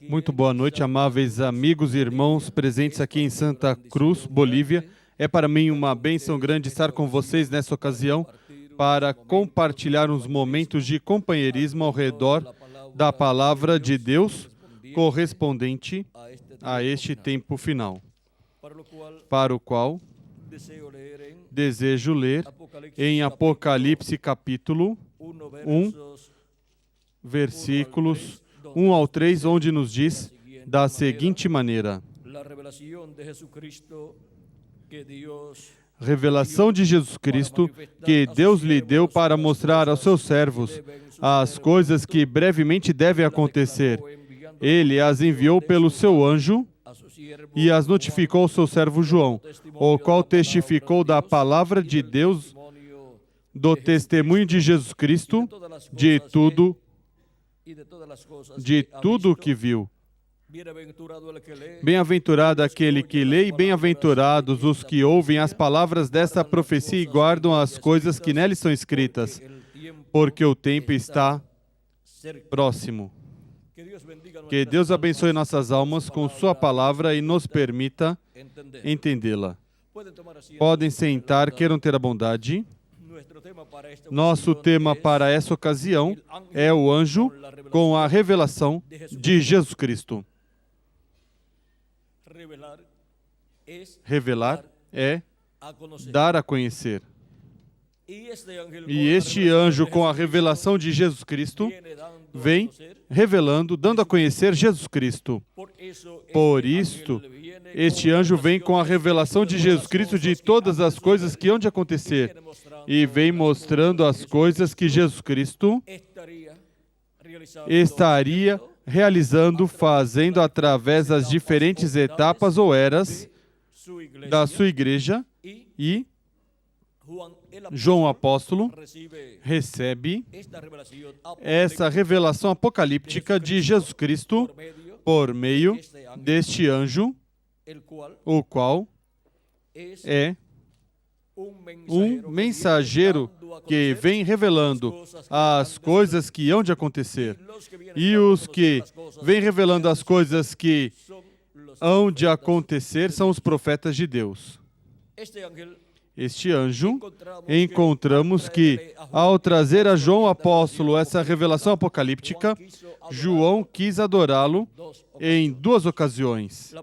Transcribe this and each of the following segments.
Muito boa noite, amáveis amigos e irmãos presentes aqui em Santa Cruz, Bolívia. É para mim uma bênção grande estar com vocês nessa ocasião para compartilhar uns momentos de companheirismo ao redor da Palavra de Deus correspondente a este tempo final, para o qual desejo ler em Apocalipse capítulo 1, versículos 1 ao 3, onde nos diz da seguinte maneira: revelação de Jesus Cristo que Deus lhe deu para mostrar aos seus servos as coisas que brevemente devem acontecer. Ele as enviou pelo seu anjo e as notificou ao seu servo João, o qual testificou da palavra de Deus, do testemunho de Jesus Cristo, de tudo o que viu. Bem-aventurado aquele que lê e bem-aventurados os que ouvem as palavras desta profecia e guardam as coisas que nelas estão escritas, porque o tempo está próximo. Que Deus abençoe nossas almas com sua palavra e nos permita entendê-la. Podem sentar, queiram ter a bondade. Nosso tema para essa ocasião é o anjo com a revelação de Jesus Cristo. Revelar é dar a conhecer. E este anjo com a revelação de Jesus Cristo vem revelando, dando a conhecer Jesus Cristo. Por isto, este anjo vem com a revelação de Jesus Cristo de todas as coisas que hão de acontecer e vem mostrando as coisas que Jesus Cristo estaria realizando, fazendo através das diferentes etapas ou eras da sua igreja, e João Apóstolo recebe essa revelação apocalíptica de Jesus Cristo por meio deste anjo, o qual é um mensageiro que vem revelando as coisas que hão de acontecer. E os que vêm revelando as coisas que hão de acontecer são os profetas de Deus. Este anjo, encontramos que, ao trazer a João Apóstolo essa revelação apocalíptica, João quis adorá-lo em duas ocasiões.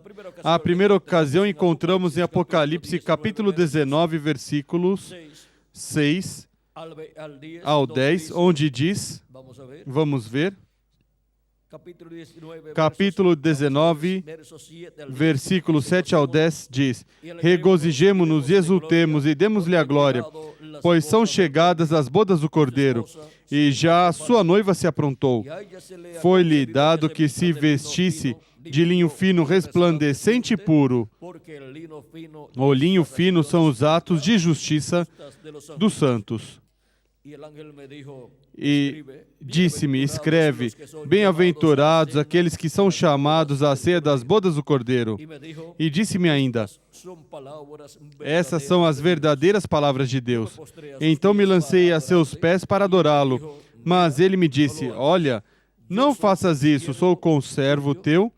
A primeira ocasião encontramos em Apocalipse capítulo 19, versículos 6 ao 10, onde diz, vamos ver, capítulo 19, versículo 7 ao 10 diz: regozijemo-nos e exultemos e demos-lhe a glória, pois são chegadas as bodas do Cordeiro, e já a sua noiva se aprontou. Foi-lhe dado que se vestisse de linho fino, resplandecente e puro. O linho fino são os atos de justiça dos santos. E disse-me, escreve, bem-aventurados aqueles que são chamados à ceia das bodas do Cordeiro. E disse-me ainda, essas são as verdadeiras palavras de Deus. Então me lancei a seus pés para adorá-lo. Mas ele me disse, olha, não faças isso, sou conservo teu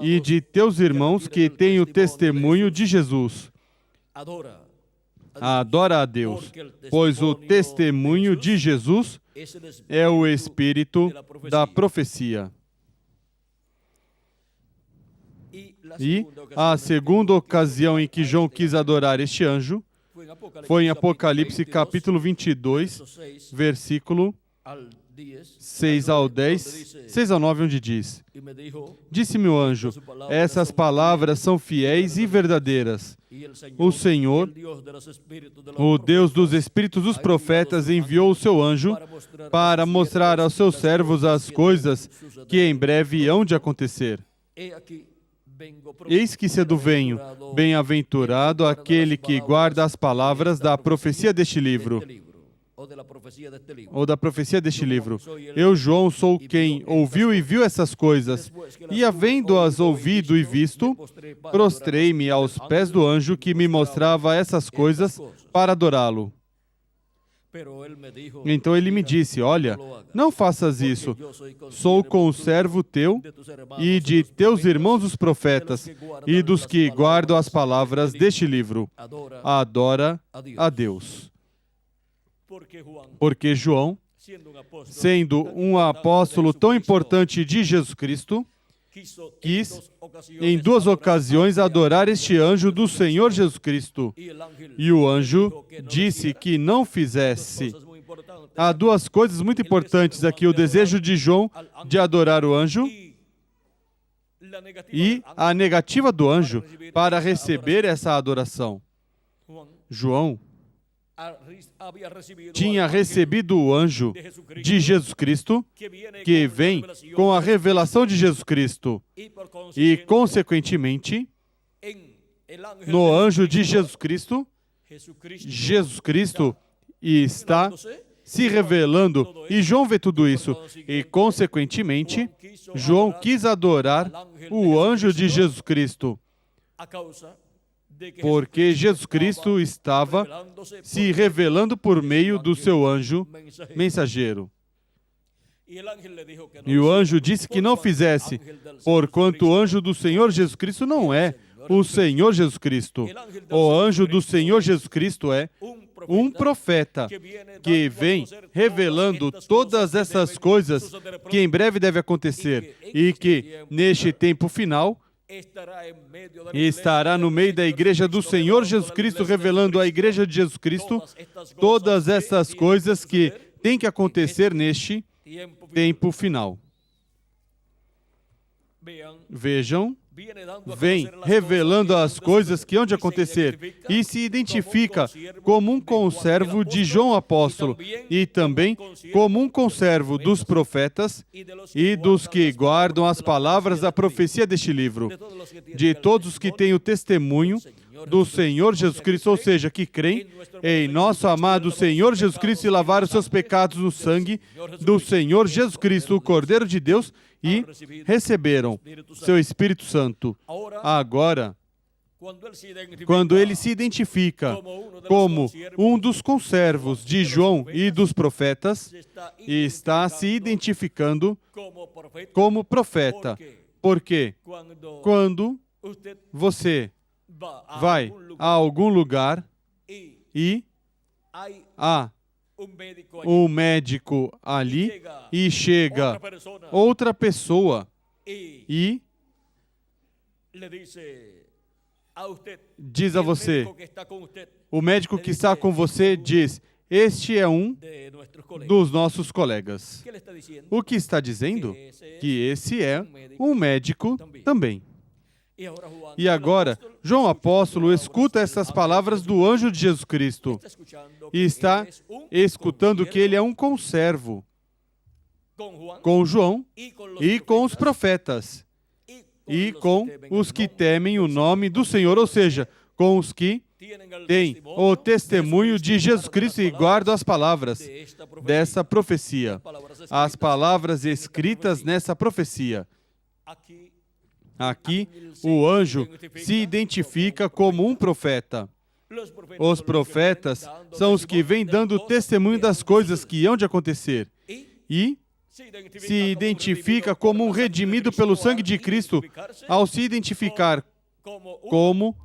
e de teus irmãos que têm o testemunho de Jesus. Adora a Deus, pois o testemunho de Jesus é o espírito da profecia. E a segunda ocasião em que João quis adorar este anjo foi em Apocalipse capítulo 22, versículo 6 ao 10, 6 ao 9, onde diz: disse-me o anjo, essas palavras são fiéis e verdadeiras. O Senhor, o Deus dos espíritos dos profetas, enviou o seu anjo para mostrar aos seus servos as coisas que em breve hão de acontecer. Eis que cedo venho, bem-aventurado aquele que guarda as palavras da profecia deste livro. Ou da profecia deste livro. Eu, João, sou quem ouviu e viu essas coisas, e havendo-as ouvido e visto, prostrei-me aos pés do anjo que me mostrava essas coisas para adorá-lo. Então ele me disse, olha, não faças isso, sou conservo teu e de teus irmãos os profetas e dos que guardam as palavras deste livro. Adora a Deus. Porque João, sendo um apóstolo tão importante de Jesus Cristo, quis em 2 ocasiões adorar este anjo do Senhor Jesus Cristo. E o anjo disse que não fizesse. Há 2 coisas muito importantes aqui: o desejo de João de adorar o anjo e a negativa do anjo para receber essa adoração. João tinha recebido o anjo de Jesus Cristo, que vem com a revelação de Jesus Cristo. E, consequentemente, no anjo de Jesus Cristo está se revelando. E João vê tudo isso. E, consequentemente, João quis adorar o anjo de Jesus Cristo, porque Jesus Cristo estava se revelando por meio do seu anjo mensageiro. E o anjo disse que não fizesse, porquanto o anjo do Senhor Jesus Cristo não é o Senhor Jesus Cristo. O anjo do Senhor Jesus Cristo é um profeta que vem revelando todas essas coisas que em breve devem acontecer e que, neste tempo final, estará no meio da igreja do Senhor Jesus Cristo, revelando à igreja de Jesus Cristo todas essas coisas que têm que acontecer neste tempo final. Vejam, vem revelando as coisas que hão de acontecer e se identifica como um conservo de João Apóstolo e também como um conservo dos profetas e dos que guardam as palavras da profecia deste livro, de todos os que têm o testemunho do Senhor Jesus Cristo, ou seja, que creem em nosso amado Senhor Jesus Cristo e lavaram os seus pecados no sangue do Senhor Jesus Cristo, o Cordeiro de Deus, e receberam seu Espírito Santo. Agora, quando ele se identifica como um dos conservos de João e dos profetas, está se identificando como profeta. Porque quando você vai a algum lugar e há um médico ali e chega outra pessoa e diz a você, o médico que está com você diz, este é um dos nossos colegas. O que está dizendo? Que esse é um médico também. E agora, João Apóstolo escuta essas palavras do anjo de Jesus Cristo e está escutando que ele é um conservo com João e com os profetas e com os que temem o nome do Senhor, ou seja, com os que têm o testemunho de Jesus Cristo e guardam as palavras dessa profecia, as palavras escritas nessa profecia. Aqui, o anjo se identifica como um profeta. Os profetas são os que vêm dando testemunho das coisas que hão de acontecer. E se identifica como um redimido pelo sangue de Cristo, ao se identificar como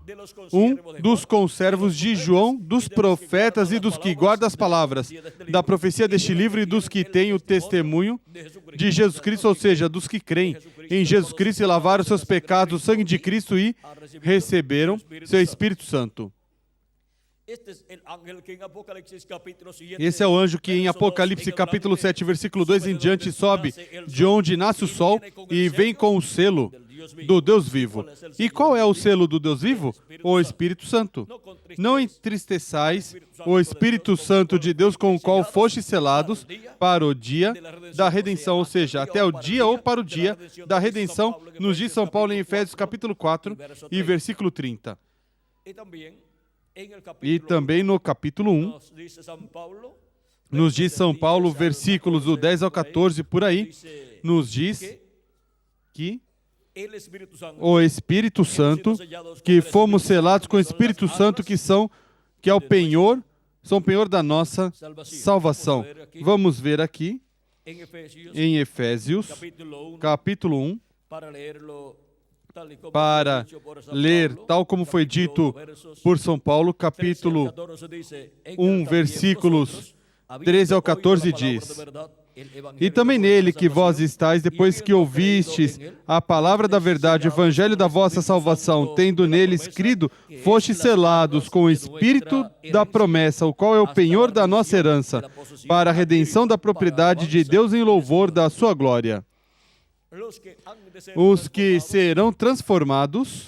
um dos conservos de João, dos profetas e dos que guardam as palavras da profecia deste livro e dos que têm o testemunho de Jesus Cristo, ou seja, dos que creem em Jesus Cristo e lavaram seus pecados no sangue de Cristo e receberam seu Espírito Santo. Esse é o anjo que em Apocalipse capítulo 7, versículo 2 em diante, sobe de onde nasce o sol e vem com o selo do Deus vivo. E qual é o selo do Deus vivo? O Espírito Santo. Não entristeçais o Espírito Santo de Deus com o qual fostes selados para o dia da redenção, ou seja, até o dia ou para o dia da redenção, nos diz São Paulo em Efésios capítulo 4 e versículo 30. E também no capítulo 1, nos diz São Paulo, versículos do 10 ao 14, por aí, nos diz que o Espírito Santo, que fomos selados com o Espírito Santo, que é o penhor são penhor da nossa salvação. Vamos ver aqui em Efésios, capítulo 1, para ler, tal como foi dito por São Paulo, capítulo 1, versículos 13 ao 14 diz: E também nele que vós estáis, depois que ouvistes a palavra da verdade, o evangelho da vossa salvação, tendo neles crido, fostes selados com o Espírito da promessa, o qual é o penhor da nossa herança, para a redenção da propriedade de Deus em louvor da sua glória. Os que serão transformados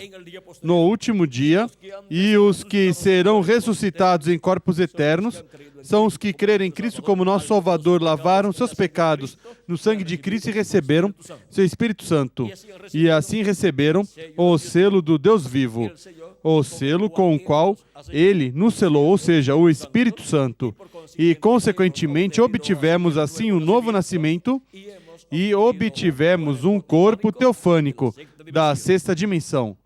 no último dia e os que serão ressuscitados em corpos eternos são os que creram em Cristo como nosso Salvador, lavaram seus pecados no sangue de Cristo e receberam seu Espírito Santo. E assim receberam o selo do Deus vivo, o selo com o qual Ele nos selou, ou seja, o Espírito Santo. E, consequentemente, obtivemos assim um novo nascimento e obtivemos um corpo teofânico da sexta dimensão.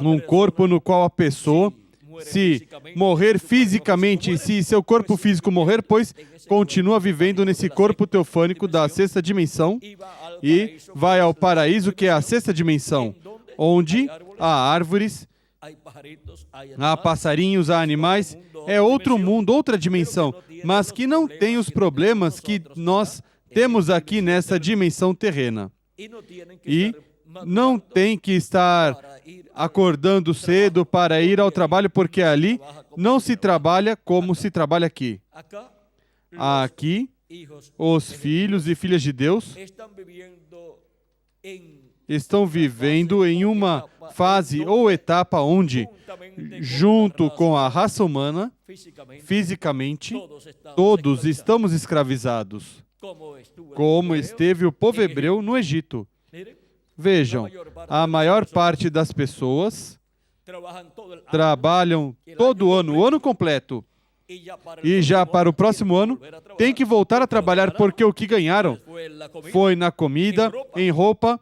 Um corpo no qual a pessoa, se morrer fisicamente, se seu corpo físico morrer, pois continua vivendo nesse corpo teofânico da sexta dimensão e vai ao paraíso, que é a sexta dimensão, onde há árvores, há passarinhos, há animais, é outro mundo, outra dimensão, mas que não tem os problemas que nós temos aqui nessa dimensão terrena. E não tem que estar acordando cedo para ir ao trabalho, porque ali não se trabalha como se trabalha aqui. Aqui, os filhos e filhas de Deus estão vivendo em uma fase ou etapa onde, junto com a raça humana, fisicamente, todos estamos escravizados, como esteve o povo hebreu no Egito. Vejam, a maior parte das pessoas trabalham todo o ano completo, e já para o próximo ano tem que voltar a trabalhar, porque o que ganharam foi na comida, em roupa,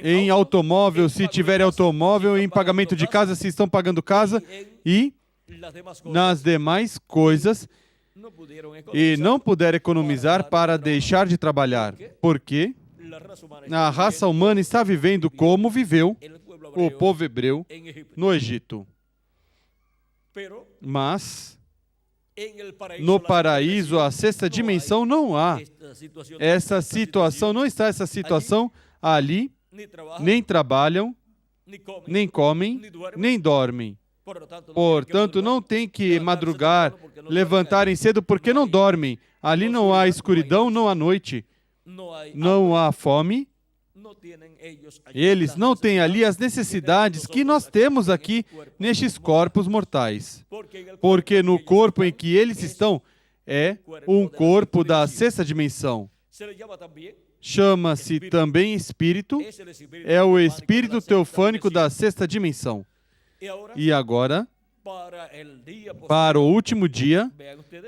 em automóvel, se tiver automóvel, em pagamento de casa, se estão pagando casa, e nas demais coisas, e não puderam economizar para deixar de trabalhar. Por quê? A raça humana está vivendo como viveu o povo hebreu no Egito. Mas no paraíso, a sexta dimensão, não há essa situação, não está essa situação ali, nem trabalham, nem comem, nem dormem. Portanto, não tem que madrugar, levantarem cedo, porque não dormem. Ali não há escuridão, não há noite, não há fome. Eles não têm ali as necessidades que nós temos aqui nestes corpos mortais. Porque no corpo em que eles estão é um corpo da sexta dimensão. Chama-se também espírito, é o espírito teofânico da sexta dimensão. E agora, para o último dia,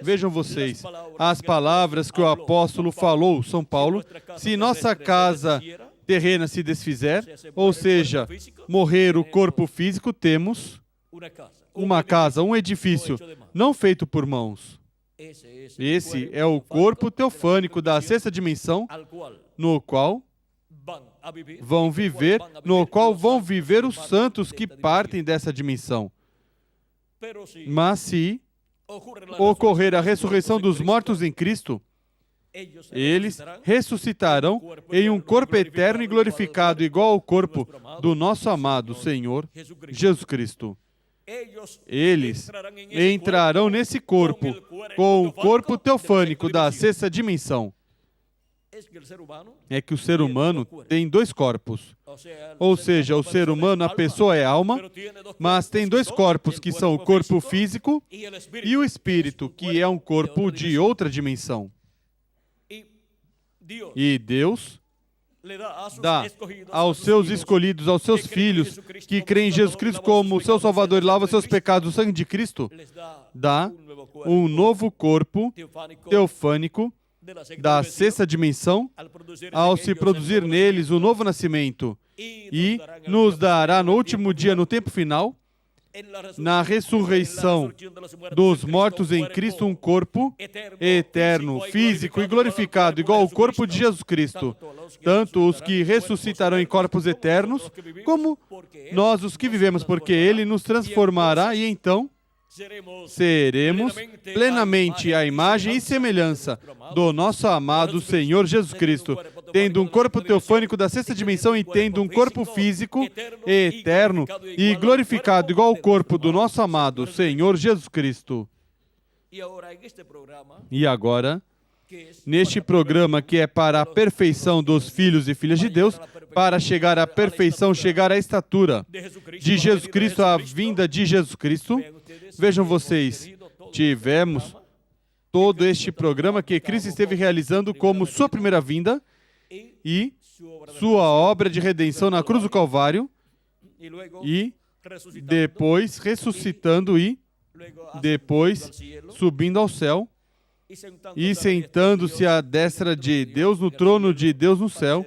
vejam vocês, as palavras que o apóstolo falou, São Paulo: se nossa casa terrena se desfizer, ou seja, morrer o corpo físico, temos uma casa, um edifício, não feito por mãos. Esse é o corpo teofânico da sexta dimensão, no qual vão viver, os santos que partem dessa dimensão. Mas se ocorrer a ressurreição dos mortos em Cristo, eles ressuscitarão em um corpo eterno e glorificado, igual ao corpo do nosso amado Senhor Jesus Cristo. Eles entrarão nesse corpo com o corpo teofânico da sexta dimensão. É que o ser humano tem dois corpos. Ou seja, o ser humano, a pessoa é alma, mas tem dois corpos, que são o corpo físico e o espírito, que é um corpo de outra dimensão. E Deus dá aos seus escolhidos, aos seus filhos, que creem em Jesus Cristo como seu Salvador e lava seus pecados no sangue de Cristo, dá um novo corpo teofânico da sexta dimensão, ao se produzir neles o novo nascimento, e nos dará no último dia, no tempo final, na ressurreição dos mortos em Cristo, um corpo eterno, físico e glorificado, igual ao corpo de Jesus Cristo. Tanto os que ressuscitarão em corpos eternos, como nós, os que vivemos, porque Ele nos transformará e então seremos plenamente a imagem e semelhança do nosso amado Senhor Jesus Cristo, tendo um corpo teofânico da sexta dimensão e tendo um corpo físico eterno e glorificado igual ao corpo do nosso amado Senhor Jesus Cristo. E agora, neste programa que é para a perfeição dos filhos e filhas de Deus, para chegar à perfeição, chegar à estatura de Jesus Cristo, a vinda de Jesus Cristo. Vejam vocês, tivemos todo este programa que Cristo esteve realizando como sua primeira vinda e sua obra de redenção na cruz do Calvário e depois ressuscitando e depois subindo ao céu e sentando-se à destra de Deus, no trono de Deus no céu,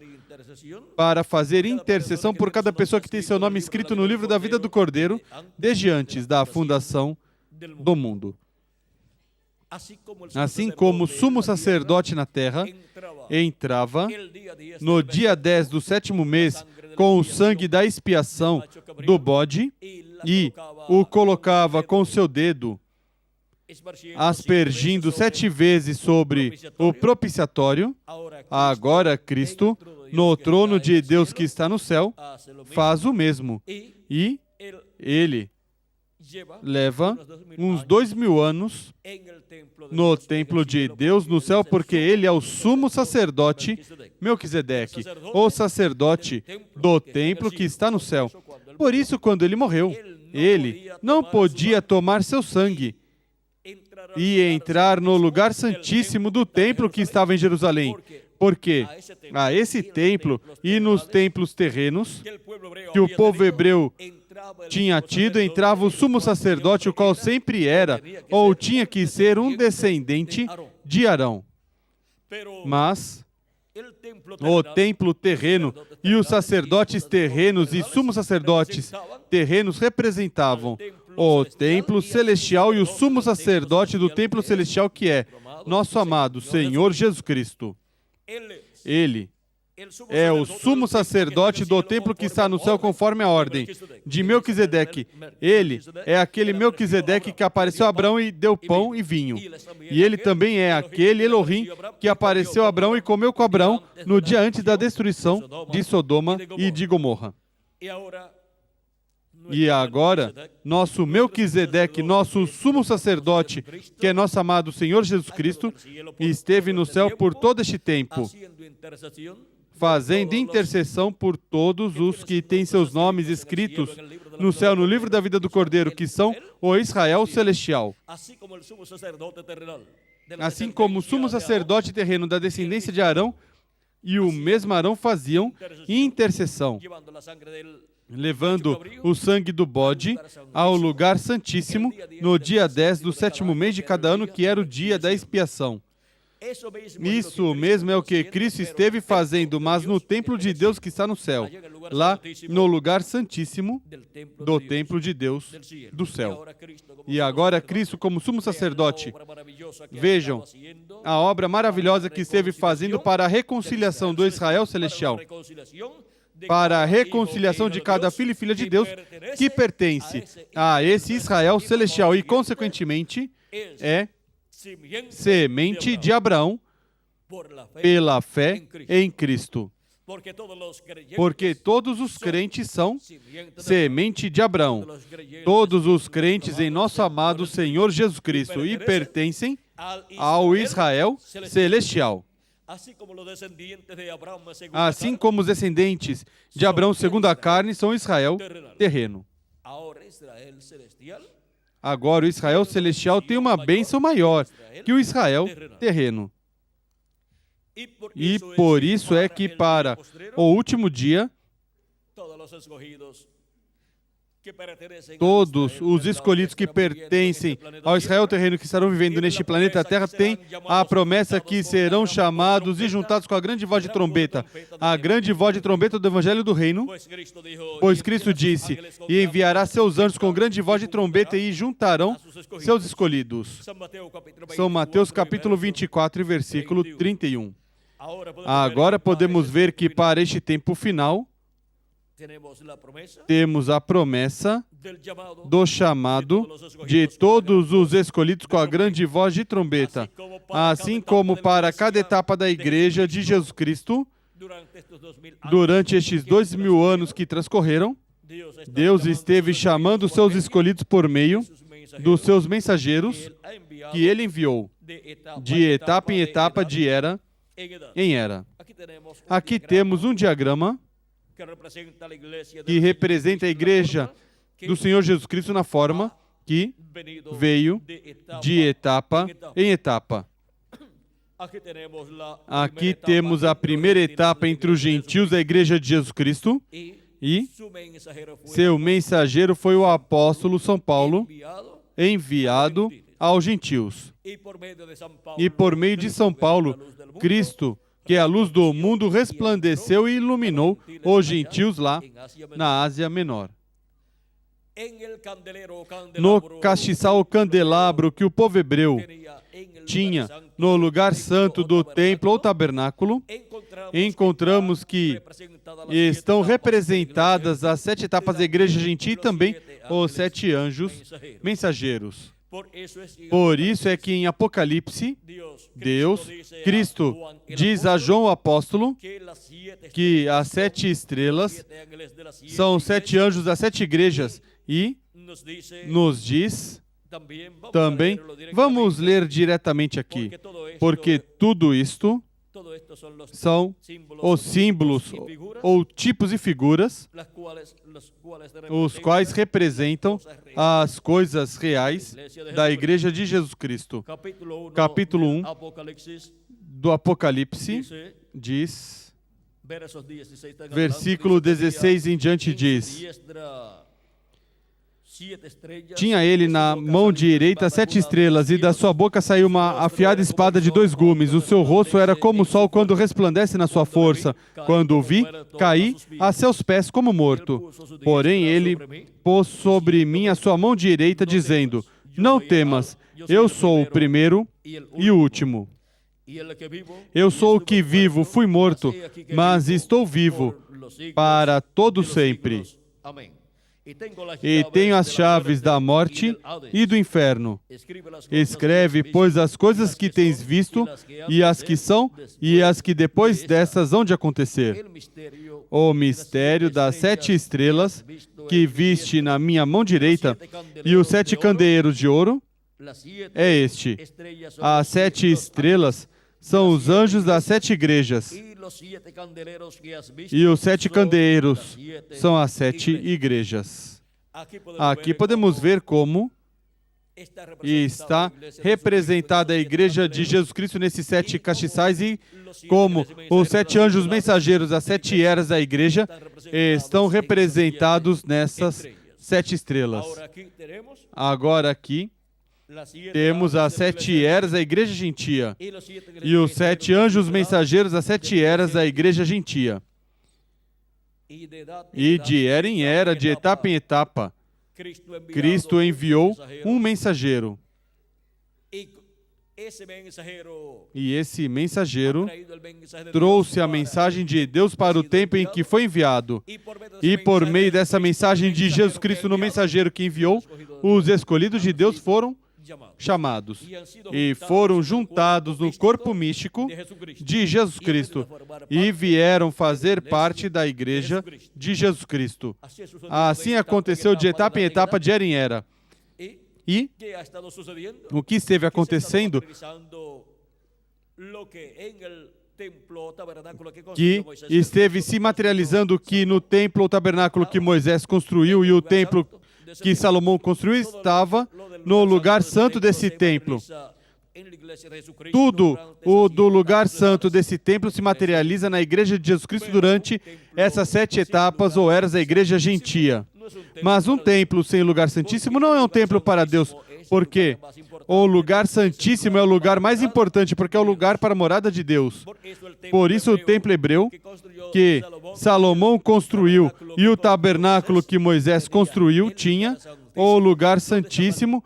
para fazer intercessão por cada pessoa que tem seu nome escrito no livro da vida do Cordeiro, desde antes da fundação do mundo. Assim como o sumo sacerdote na terra entrava no dia 10 do 7º mês com o sangue da expiação do bode e o colocava com seu dedo, aspergindo 7 vezes sobre o propiciatório, agora Cristo, no trono de Deus que está no céu, faz o mesmo. E Ele leva uns 2000 anos no templo de Deus no céu, porque Ele é o sumo sacerdote Melquisedeque, o sacerdote do templo que está no céu. Por isso, quando Ele morreu, Ele não podia tomar seu sangue e entrar no lugar santíssimo do templo que estava em Jerusalém, porque a esse templo e nos templos terrenos que o povo hebreu tinha tido, entrava o sumo sacerdote, o qual sempre era, ou tinha que ser um descendente de Arão. Mas o templo terreno e os sacerdotes terrenos e sumos sacerdotes terrenos representavam o templo celestial e o sumo sacerdote do templo celestial, que é nosso amado Senhor Jesus Cristo. Ele é o sumo sacerdote do templo que está no céu conforme a ordem de Melquisedeque. Ele é aquele Melquisedeque que apareceu a Abraão e deu pão e vinho. E ele também é aquele Elohim que apareceu a Abraão e comeu com Abraão no dia antes da destruição de Sodoma e de Gomorra. E agora, nosso Melquisedeque, nosso sumo sacerdote, que é nosso amado Senhor Jesus Cristo, esteve no céu por todo este tempo, fazendo intercessão por todos os que têm seus nomes escritos no céu, no livro da vida do Cordeiro, que são o Israel celestial. Assim como o sumo sacerdote terreno da descendência de Arão e o mesmo Arão faziam intercessão, levando o sangue do bode ao lugar santíssimo no dia 10 do 7º mês de cada ano, que era o dia da expiação. Isso mesmo é o que Cristo esteve fazendo, mas no templo de Deus que está no céu, lá no lugar santíssimo do templo de Deus do céu. E agora Cristo como sumo sacerdote, vejam a obra maravilhosa que esteve fazendo para a reconciliação do Israel celestial, para a reconciliação de cada filho e filha de Deus que pertence a esse Israel celestial e, consequentemente, é semente de Abraão pela fé em Cristo. Porque todos os crentes são semente de Abraão. Todos os crentes em nosso amado Senhor Jesus Cristo e pertencem ao Israel celestial. Assim como os descendentes de Abraão segundo a carne são Israel terreno. Agora o Israel celestial tem uma bênção maior que o Israel terreno. E por isso é que para o último dia, Todos os escolhidos que pertencem ao Israel terreno que estarão vivendo neste planeta Terra têm a promessa que serão chamados e juntados com a grande voz de trombeta. A grande voz de trombeta do Evangelho do Reino. Pois Cristo disse, e enviará seus anjos com grande voz de trombeta e juntarão seus escolhidos. São Mateus capítulo 24, versículo 31. Agora podemos ver que para este tempo final, temos a promessa do chamado de todos os escolhidos com a grande voz de trombeta. Assim como para cada etapa da Igreja de Jesus Cristo, durante estes 2000 anos que transcorreram, Deus esteve chamando seus escolhidos por meio dos seus mensageiros que Ele enviou, de etapa em etapa, de era em era. Aqui temos um diagrama que representa a Igreja do Senhor Jesus Cristo na forma que veio de etapa em etapa. Aqui temos a primeira etapa entre os gentios da Igreja de Jesus Cristo e seu mensageiro foi o apóstolo São Paulo, enviado aos gentios. E por meio de São Paulo, Cristo, que é a luz do mundo, resplandeceu e iluminou os gentios lá na Ásia Menor. No castiçal ou candelabro que o povo hebreu tinha no lugar santo do templo ou tabernáculo, encontramos que estão representadas as 7 etapas da igreja gentil e também os 7 anjos mensageiros. Por isso é que em Apocalipse, Cristo diz a João o apóstolo que as 7 estrelas são 7 anjos das 7 igrejas e nos diz também, vamos ler diretamente aqui, porque tudo isto são os símbolos ou tipos e figuras, os quais representam as coisas reais da Igreja de Jesus Cristo. Capítulo 1 do Apocalipse diz, versículo 16 em diante diz, tinha ele na mão direita 7 estrelas, e da sua boca saiu uma afiada espada de 2 gumes. O seu rosto era como o sol quando resplandece na sua força. Quando o vi, caí a seus pés como morto. Porém ele pôs sobre mim a sua mão direita, dizendo, não temas, eu sou o primeiro e o último. Eu sou o que vivo, fui morto, mas estou vivo para todo sempre. E tenho as chaves da morte e do inferno. Escreve, pois, as coisas que tens visto, e as que são, e as que depois dessas hão de acontecer. O mistério das 7 estrelas que viste na minha mão direita, e os 7 candeeiros de ouro, é este. As 7 estrelas são os anjos das 7 igrejas. E os 7 candeeiros são as 7 igrejas. Aqui podemos ver como está representada a Igreja de Jesus Cristo nesses 7 castiçais e como os 7 anjos mensageiros, as 7 eras da Igreja, estão representados nessas 7 estrelas. Agora aqui temos as 7 eras da Igreja Gentia e os 7 anjos mensageiros, as 7 eras da Igreja Gentia. E de era em era, de etapa em etapa, Cristo enviou um mensageiro. E esse mensageiro trouxe a mensagem de Deus para o tempo em que foi enviado. E por meio dessa mensagem de Jesus Cristo no mensageiro que enviou, os escolhidos de Deus foram chamados e foram juntados no corpo místico de Jesus Cristo e vieram fazer parte da Igreja de Jesus Cristo. Assim aconteceu de etapa em etapa, de era em era. E o que esteve acontecendo, que esteve se materializando, que no templo ou tabernáculo que Moisés construiu e o templo que Salomão construiu estava no lugar santo desse templo. Tudo o do lugar santo desse templo se materializa na Igreja de Jesus Cristo durante essas 7 etapas ou eras da Igreja Gentia. Mas um templo sem lugar santíssimo não é um templo para Deus, porque o lugar santíssimo é o lugar mais importante, porque é o lugar para a morada de Deus. Por isso o templo hebreu que Salomão construiu e o tabernáculo que Moisés construiu tinha o lugar santíssimo,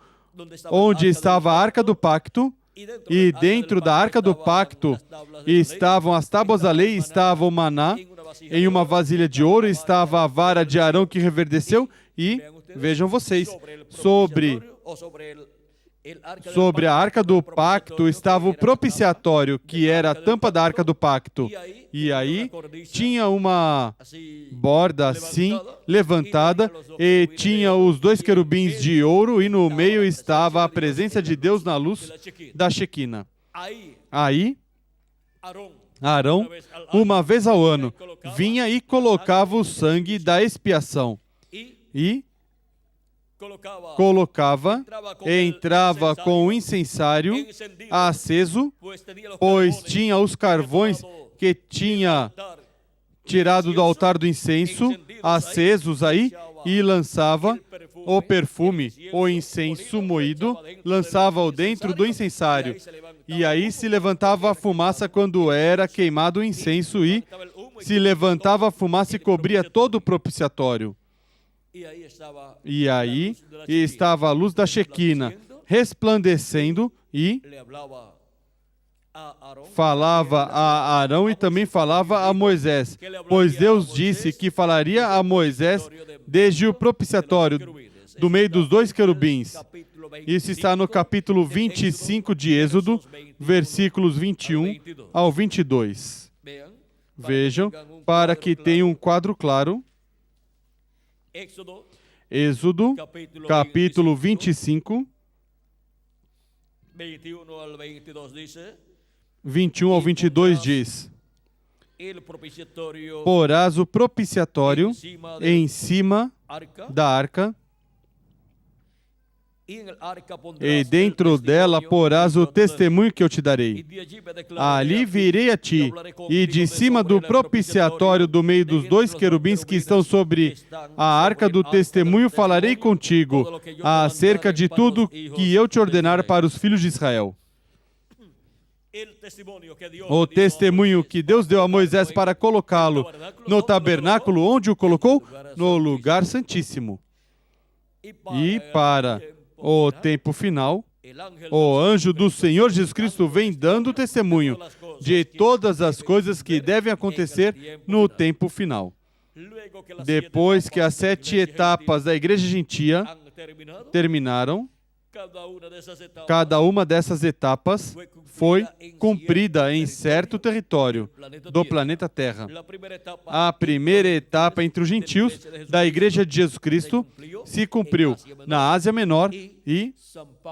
onde estava a Arca do Pacto, e dentro da Arca do Pacto estavam as tábuas da lei, estava o maná, em uma vasilha de ouro estava a vara de Arão que reverdeceu, e, vejam vocês, sobre a Arca do Pacto estava o propiciatório, que era a tampa da Arca do Pacto. E aí tinha uma borda assim, levantada, e tinha os 2 querubins de ouro, e no meio estava a presença de Deus na luz da Shequina. Aí, Arão, uma vez ao ano, vinha e colocava o sangue da expiação. E entrava com o incensário aceso, pois tinha os carvões que tinha tirado do altar do incenso, acesos aí, e lançava o perfume, o incenso moído, lançava-o dentro do incensário. E aí se levantava a fumaça quando era queimado o incenso, e se levantava a fumaça e cobria todo o propiciatório. E aí estava a luz da Shequina resplandecendo, e falava a Arão e também falava a Moisés, pois Deus disse que falaria a Moisés desde o propiciatório, do meio dos 2 querubins. Isso está no capítulo 25 de Êxodo, versículos 21 ao 22. Vejam, para que tenha um quadro claro. Êxodo, capítulo 25, 21 ao 22 diz: porás o propiciatório em cima da arca, e dentro dela porás o testemunho que eu te darei. Ali virei a ti, e de cima do propiciatório, do meio dos 2 querubins que estão sobre a arca do testemunho, falarei contigo acerca de tudo que eu te ordenar para os filhos de Israel. O testemunho que Deus deu a Moisés para colocá-lo no tabernáculo, onde o colocou? No lugar santíssimo. E para o tempo final, o anjo do Senhor Jesus Cristo vem dando testemunho de todas as coisas que devem acontecer no tempo final. Depois que as 7 etapas da Igreja Gentia terminaram, cada uma dessas etapas foi cumprida em certo território do planeta Terra. A primeira etapa entre os gentios da Igreja de Jesus Cristo se cumpriu na Ásia Menor, e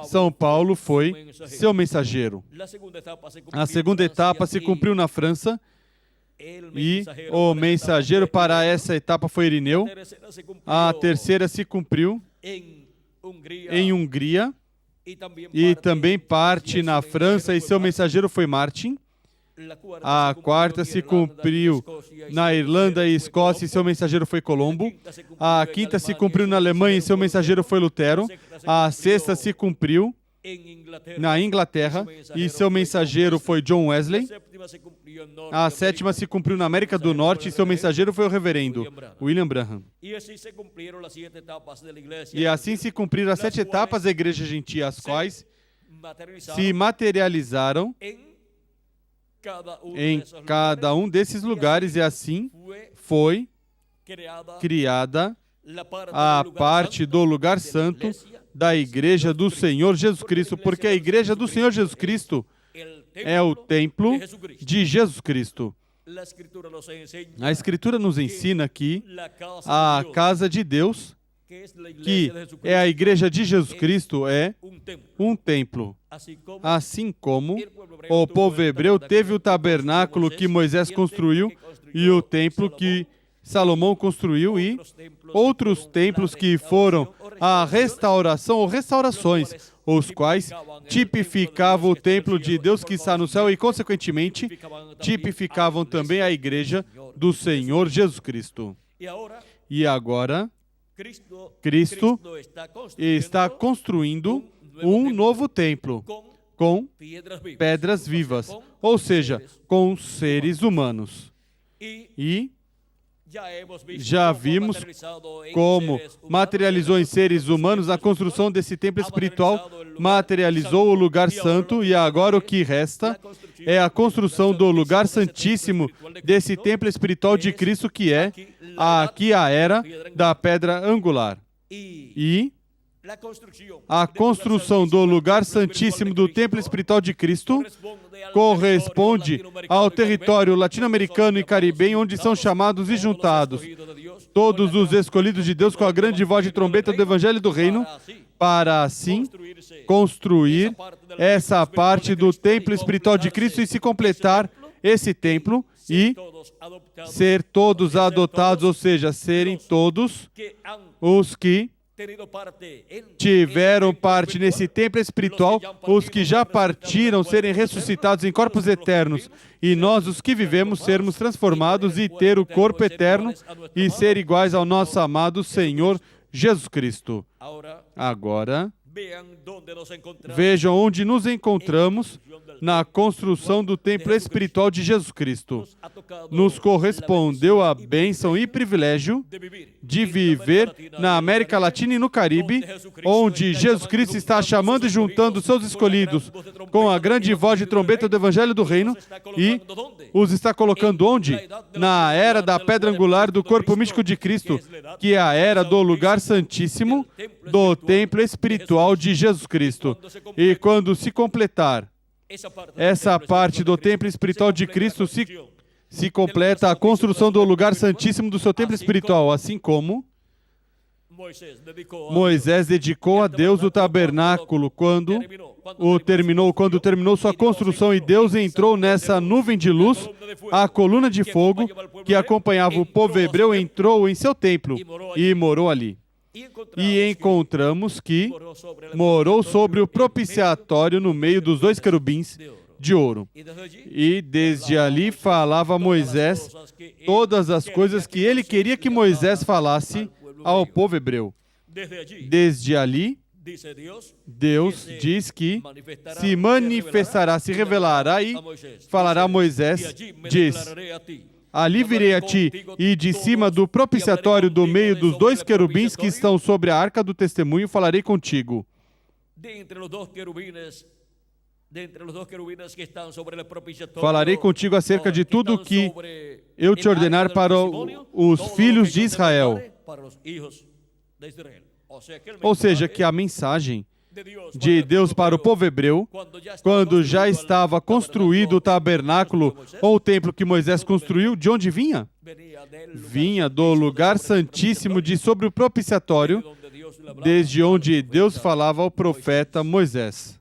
São Paulo foi seu mensageiro. A segunda etapa se cumpriu na França, e o mensageiro para essa etapa foi Irineu. A terceira se cumpriu em Hungria, e também parte na França, e seu mensageiro foi Martin. A quarta se cumpriu na Irlanda e Escócia, e seu mensageiro foi Colombo. A quinta se cumpriu na Alemanha, e seu mensageiro foi Lutero. A sexta se cumpriu na Inglaterra, e seu mensageiro foi John Wesley. A sétima se cumpriu na América do Norte, e seu mensageiro foi o reverendo William Branham. E assim se cumpriram as 7 etapas da Igreja Gentia, as quais se materializaram em cada um desses lugares, e assim foi criada a parte do lugar santo da Igreja do Senhor Jesus Cristo, porque a Igreja do Senhor Jesus Cristo é o templo de Jesus Cristo. A Escritura nos ensina que a casa de Deus, que é a Igreja de Jesus Cristo, é um templo. Assim como o povo hebreu teve o tabernáculo que Moisés construiu e o templo que Salomão construiu, e outros templos que foram a restauração ou restaurações, os quais tipificavam o templo de Deus que está no céu e, consequentemente, tipificavam também a Igreja do Senhor Jesus Cristo. E agora, Cristo está construindo um novo templo com pedras vivas, ou seja, com seres humanos. E já vimos como materializou em seres humanos a construção desse templo espiritual, materializou o lugar santo, e agora o que resta é a construção do lugar santíssimo desse templo espiritual de Cristo, que é aqui a era da pedra angular. E a construção do lugar santíssimo do templo espiritual de Cristo corresponde ao território latino-americano e caribenho, onde são chamados e juntados todos os escolhidos de Deus com a grande voz de trombeta do Evangelho do Reino, para assim construir essa parte do templo espiritual de Cristo e se completar esse templo e ser todos adotados, ou seja, serem todos os que tiveram parte nesse templo espiritual, os que já partiram serem ressuscitados em corpos eternos, e nós, os que vivemos, sermos transformados e ter o corpo eterno e ser iguais ao nosso amado Senhor Jesus Cristo. Agora, vejam onde nos encontramos na construção do templo espiritual de Jesus Cristo. Nos correspondeu a bênção e privilégio de viver na América Latina e no Caribe, onde Jesus Cristo está chamando e juntando seus escolhidos com a grande voz de trombeta do Evangelho do Reino, e os está colocando onde? Na era da pedra angular do corpo místico de Cristo, que é a era do lugar santíssimo do templo espiritual de Jesus Cristo. E quando se completar essa parte do templo espiritual de Cristo, se completa a construção do lugar santíssimo do seu templo espiritual, assim como Moisés dedicou a Deus o tabernáculo quando terminou sua construção, e Deus entrou nessa nuvem de luz, a coluna de fogo que acompanhava o povo hebreu entrou em seu templo e morou ali. E encontramos que morou sobre o propiciatório no meio dos dois querubins de ouro. E desde ali falava a Moisés todas as coisas que ele queria que Moisés falasse ao povo hebreu. Desde ali, Deus diz que se manifestará, se revelará e falará a Moisés, diz: ali virei a ti, e de cima do propiciatório, do meio dos dois querubins que estão sobre a arca do testemunho, falarei contigo. Falarei contigo acerca de tudo que eu te ordenar para os filhos de Israel. Ou seja, que a mensagem de Deus para o povo hebreu, quando já estava construído o tabernáculo ou o templo que Moisés construiu, de onde vinha? Vinha do lugar santíssimo de sobre o propiciatório, desde onde Deus falava ao profeta Moisés.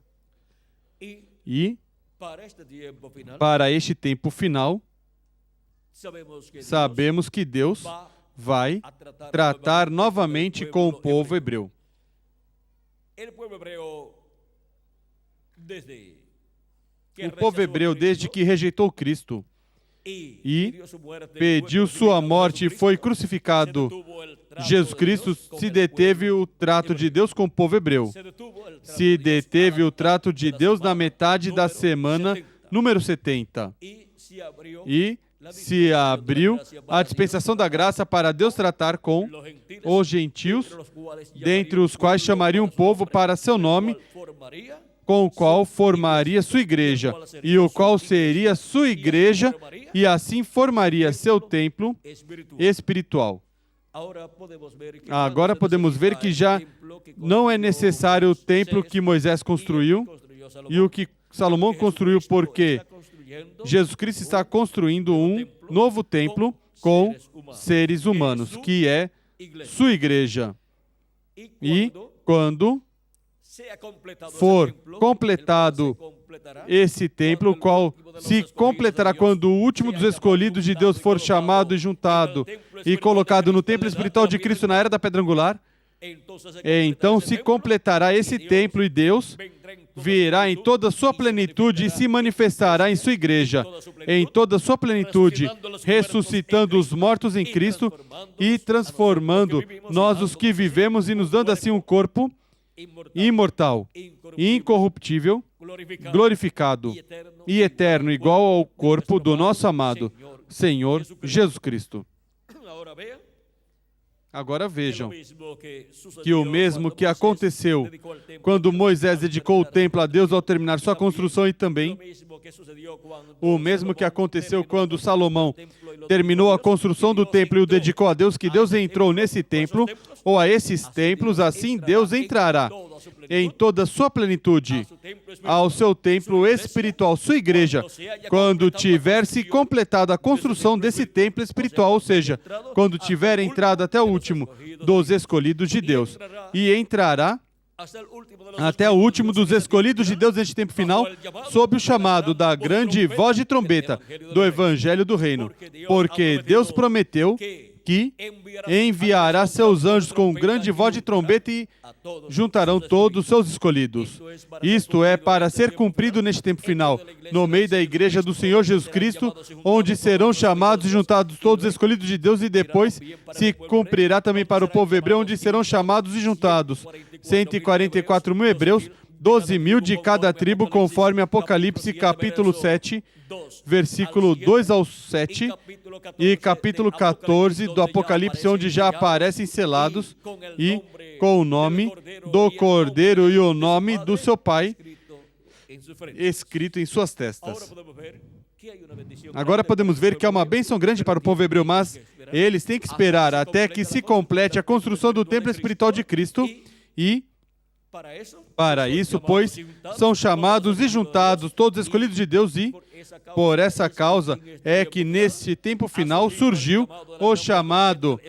E, para este tempo final, sabemos que Deus vai tratar novamente com o povo hebreu. O povo hebreu, desde que rejeitou Cristo e pediu sua morte e foi crucificado, Jesus Cristo, se deteve o trato de Deus com o povo hebreu. Se deteve o trato de Deus na metade da semana número 70. E se abriu a dispensação da graça para Deus tratar com os gentios, dentre os quais chamaria um povo para seu nome, com o qual formaria sua igreja, e o qual seria sua igreja, e assim formaria seu templo espiritual. Agora podemos ver que já não é necessário o templo que Moisés construiu e o que Salomão construiu, porque Jesus Cristo está construindo um novo templo com seres humanos, que é sua igreja. E quando for completado esse templo, o qual se completará quando o último dos escolhidos de Deus for chamado e juntado e colocado no templo espiritual de Cristo na era da pedra angular, Então se completará esse templo e Deus virá em toda a sua plenitude e se manifestará em sua igreja, em toda a sua plenitude, ressuscitando os mortos em Cristo e transformando nós os que vivemos e nos dando assim um corpo imortal, incorruptível, glorificado e eterno, igual ao corpo do nosso amado Senhor Jesus Cristo. Agora vejam que o mesmo que aconteceu quando Moisés dedicou o templo a Deus ao terminar sua construção, e também o mesmo que aconteceu quando Salomão terminou a construção do templo e o dedicou a Deus, que Deus entrou nesse templo, ou a esses templos, assim Deus entrará em toda a sua plenitude ao seu templo espiritual, sua igreja, quando tiver se completado a construção desse templo espiritual, ou seja, quando tiver entrado até o último dos escolhidos de Deus, e entrará até o último dos escolhidos de Deus neste tempo final, sob o chamado da grande voz de trombeta do Evangelho do Reino, porque Deus prometeu que enviará seus anjos com grande voz de trombeta e juntarão todos os seus escolhidos. Isto é para ser cumprido neste tempo final, no meio da igreja do Senhor Jesus Cristo, onde serão chamados e juntados todos os escolhidos de Deus, e depois se cumprirá também para o povo hebreu, onde serão chamados e juntados 144.000 hebreus, 12.000 de cada tribo, conforme Apocalipse capítulo 7, versículo 2 ao 7, e capítulo 14 do Apocalipse, onde já aparecem selados, e com o nome do Cordeiro e o nome do seu Pai escrito em suas testas. Agora podemos ver que há uma bênção grande para o povo hebreu, mas eles têm que esperar até que se complete a construção do templo espiritual de Cristo, e para isso, pois, são chamados e juntados todos os escolhidos de Deus, e por essa causa é que nesse tempo final surgiu o chamado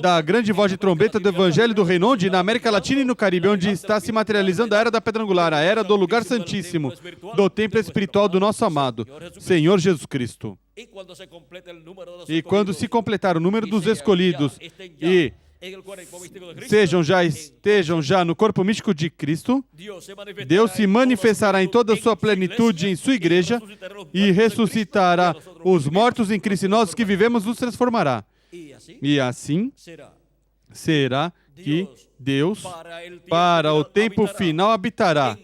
da grande voz de trombeta do Evangelho do Reino, onde na América Latina e no Caribe, onde está se materializando a era da Pedra Angular, a era do lugar santíssimo, do templo espiritual do nosso amado Senhor Jesus Cristo. E quando se completar o número dos escolhidos e estejam já no corpo místico de Cristo, Deus se manifestará em toda a sua plenitude em sua igreja e ressuscitará os mortos em Cristo, e nós que vivemos nos transformará. E assim será que Deus, para o tempo final, habitará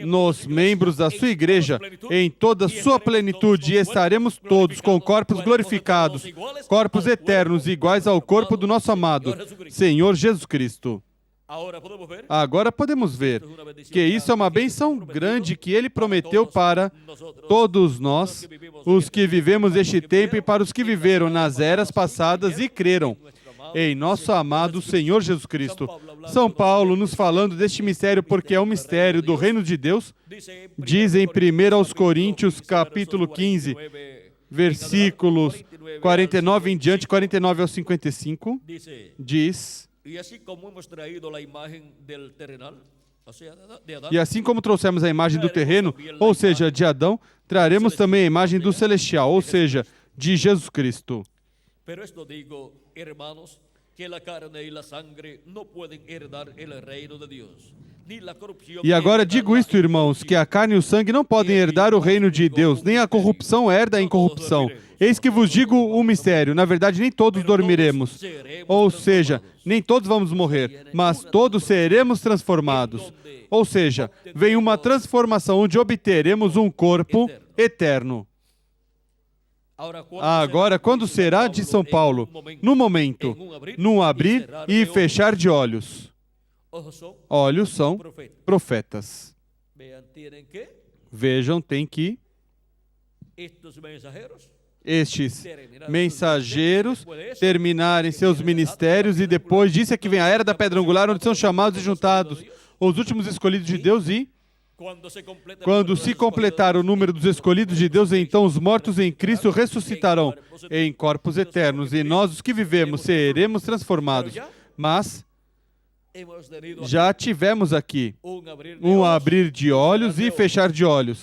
nos membros da sua igreja em toda a sua plenitude, e estaremos todos com corpos glorificados, corpos eternos iguais ao corpo do nosso amado Senhor Jesus Cristo. Agora podemos ver que isso é uma bênção grande que Ele prometeu para todos nós, os que vivemos este tempo, e para os que viveram nas eras passadas e creram em nosso amado Senhor Jesus Cristo. São Paulo nos falando deste mistério, porque é um mistério do reino de Deus, diz em 1 aos Coríntios, capítulo 15, versículos 49 em diante, 49 ao 55, diz: e assim como trouxemos a imagem do terreno, ou seja, de Adão, traremos também a imagem do celestial, ou seja, de Jesus Cristo. Pero esto digo, hermanos, que la carne y la sangre no pueden herdar el reino de Dios. E agora digo isto, irmãos, que a carne e o sangue não podem herdar o reino de Deus, nem a corrupção herda a incorrupção. Eis que vos digo um mistério, na verdade nem todos dormiremos, ou seja, nem todos vamos morrer, mas todos seremos transformados. Ou seja, vem uma transformação onde obteremos um corpo eterno. Agora, quando será, de São Paulo? No momento, num abrir e fechar de olhos. Olhos são profetas. Vejam, tem que estes mensageiros terminarem seus ministérios, e depois disso é que vem a era da Pedra Angular, onde são chamados e juntados os últimos escolhidos de Deus, e quando se completar o número dos escolhidos de Deus, então os mortos em Cristo ressuscitarão em corpos eternos, e nós, os que vivemos, seremos transformados. Mas já tivemos aqui um abrir de olhos e fechar de olhos.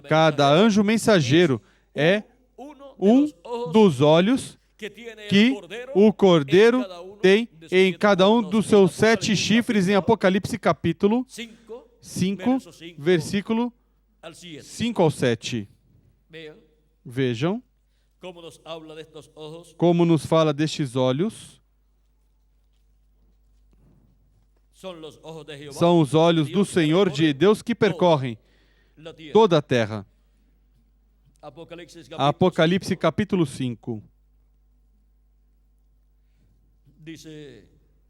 Cada anjo mensageiro é um dos olhos que o cordeiro tem em cada um dos seus 7 chifres em Apocalipse capítulo 5, versículo 5 ao 7. Vejam como nos fala destes olhos. São os olhos do Senhor de Deus que percorrem toda a terra. Apocalipse capítulo 5.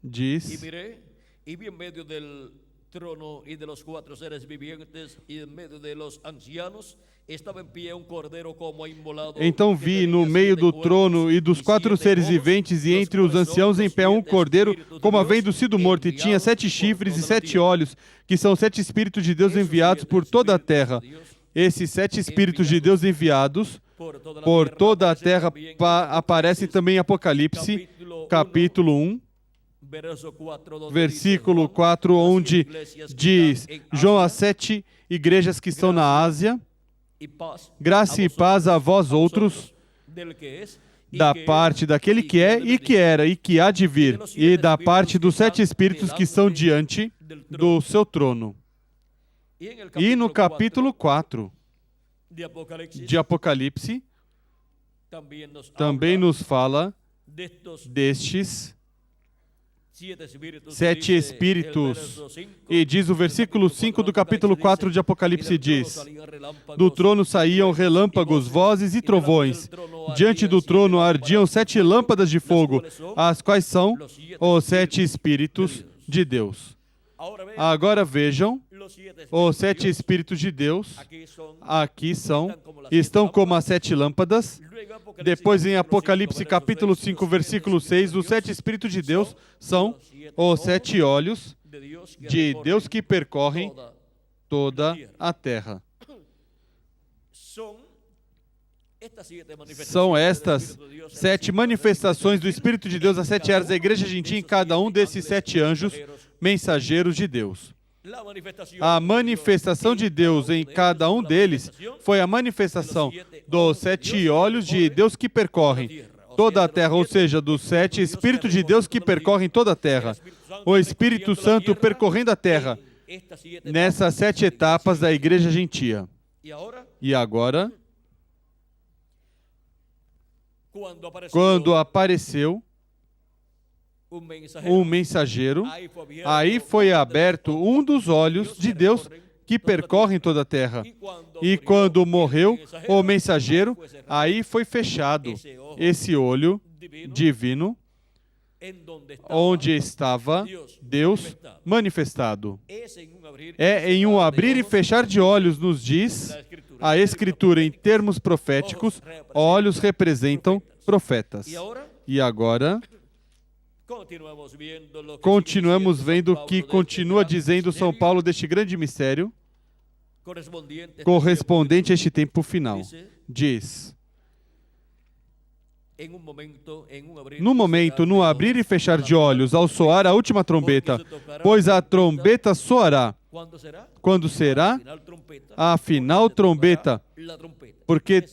Diz: E vi en medio del trono y de los 4 seres vivientes y en medio de los ancianos estava em pé um cordeiro como imolado. Então vi no meio do trono e dos 4 seres viventes e entre os anciãos em pé um cordeiro como havendo sido morto, e tinha 7 chifres e 7 olhos, que são 7 espíritos de Deus enviados por toda a terra. Esses 7 espíritos de Deus enviados por toda a terra aparecem também em Apocalipse capítulo 1, versículo 4, onde diz: João às 7 igrejas que estão na Ásia, graça e paz a vós outros, da parte daquele que é e que era e que há de vir, e da parte dos 7 espíritos que estão diante do seu trono. E no capítulo 4 de Apocalipse também nos fala destes 7 espíritos. E diz o versículo 5 do capítulo 4 de Apocalipse, diz: Do trono saíam relâmpagos, vozes e trovões. Diante do trono ardiam 7 lâmpadas de fogo, as quais são os 7 espíritos de Deus. Agora vejam, os 7 espíritos de Deus aqui estão como as 7 lâmpadas. Depois, em Apocalipse capítulo 5, versículo 6, os 7 espíritos de Deus são os 7 olhos de Deus que percorrem toda a terra. São estas 7 manifestações do Espírito de Deus às 7 eras da igreja gentil em cada um desses 7 anjos mensageiros de Deus. A manifestação de Deus em cada um deles foi a manifestação dos 7 olhos de Deus que percorrem toda a terra, ou seja, dos 7 Espíritos de Deus que percorrem toda a terra. O Espírito Santo percorrendo a terra nessas 7 etapas da igreja gentia. E agora, quando apareceu um mensageiro, aí foi aberto um dos olhos de Deus que percorrem toda a terra. E quando morreu o mensageiro, aí foi fechado esse olho divino, onde estava Deus manifestado. É em um abrir e fechar de olhos, nos diz a Escritura em termos proféticos, olhos representam profetas. E agora continuamos vendo o que continua dizendo São Paulo deste grande mistério correspondente a este tempo final. Diz: no momento, no abrir e fechar de olhos, ao soar a última trombeta, pois a trombeta soará. Quando será? A final trombeta, porque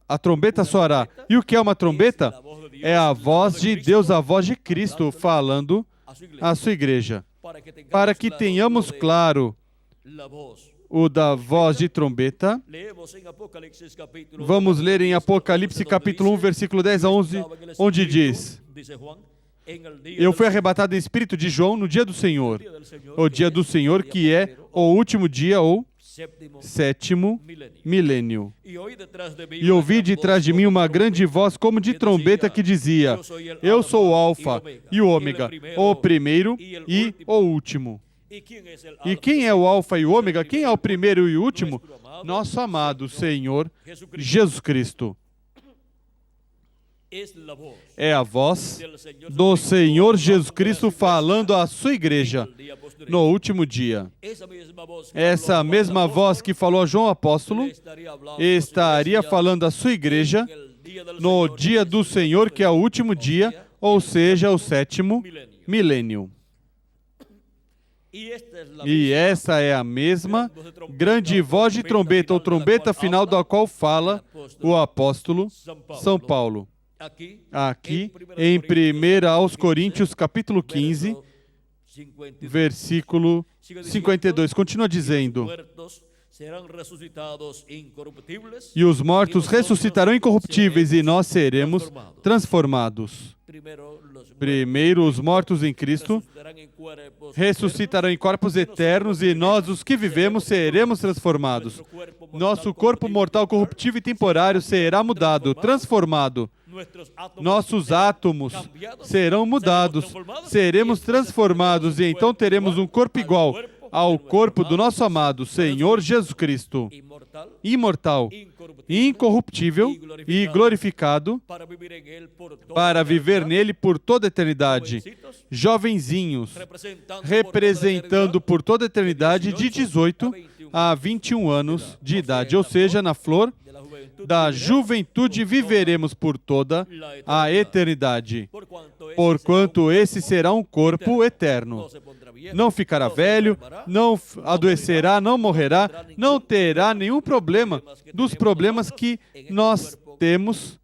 a trombeta soará. E o que é uma trombeta? É a voz de Deus, a voz de Cristo falando à sua igreja. Para que tenhamos claro o da voz de trombeta, vamos ler em Apocalipse capítulo 1, versículo 10 a 11, onde diz: Eu fui arrebatado em espírito de João no dia do Senhor, o dia do Senhor que é o último dia ou sétimo milênio. E ouvi detrás de mim uma grande voz como de trombeta que dizia: Eu sou o Alfa e o Ômega, o primeiro e o último. E quem é o Alfa e o Ômega? Quem é o primeiro e o último? Nosso amado Senhor Jesus Cristo. É a voz do Senhor Jesus Cristo falando à sua igreja no último dia. Essa mesma voz que falou a João Apóstolo estaria falando à sua igreja no dia do Senhor, que é o último dia, ou seja, o sétimo milênio. E essa é a mesma grande voz de trombeta, ou trombeta final, da qual fala o apóstolo São Paulo. aqui em 1 aos Coríntios, capítulo 15, versículo 52. Continua dizendo: e os mortos ressuscitarão incorruptíveis e nós seremos transformados. Primeiro, os mortos em Cristo ressuscitarão em corpos eternos e nós, os que vivemos, seremos transformados. Nosso corpo mortal, corruptível e temporário será mudado, transformado. Nossos átomos serão mudados, seremos transformados e então teremos um corpo igual ao corpo do nosso amado Senhor Jesus Cristo, imortal, incorruptível e glorificado, para viver nele por toda a eternidade. Jovenzinhos, representando por toda a eternidade de 18 a 21 anos de idade, ou seja, na flor da juventude viveremos por toda a eternidade, porquanto esse será um corpo eterno. Não ficará velho, não adoecerá, não morrerá, não terá nenhum problema dos problemas que nós temos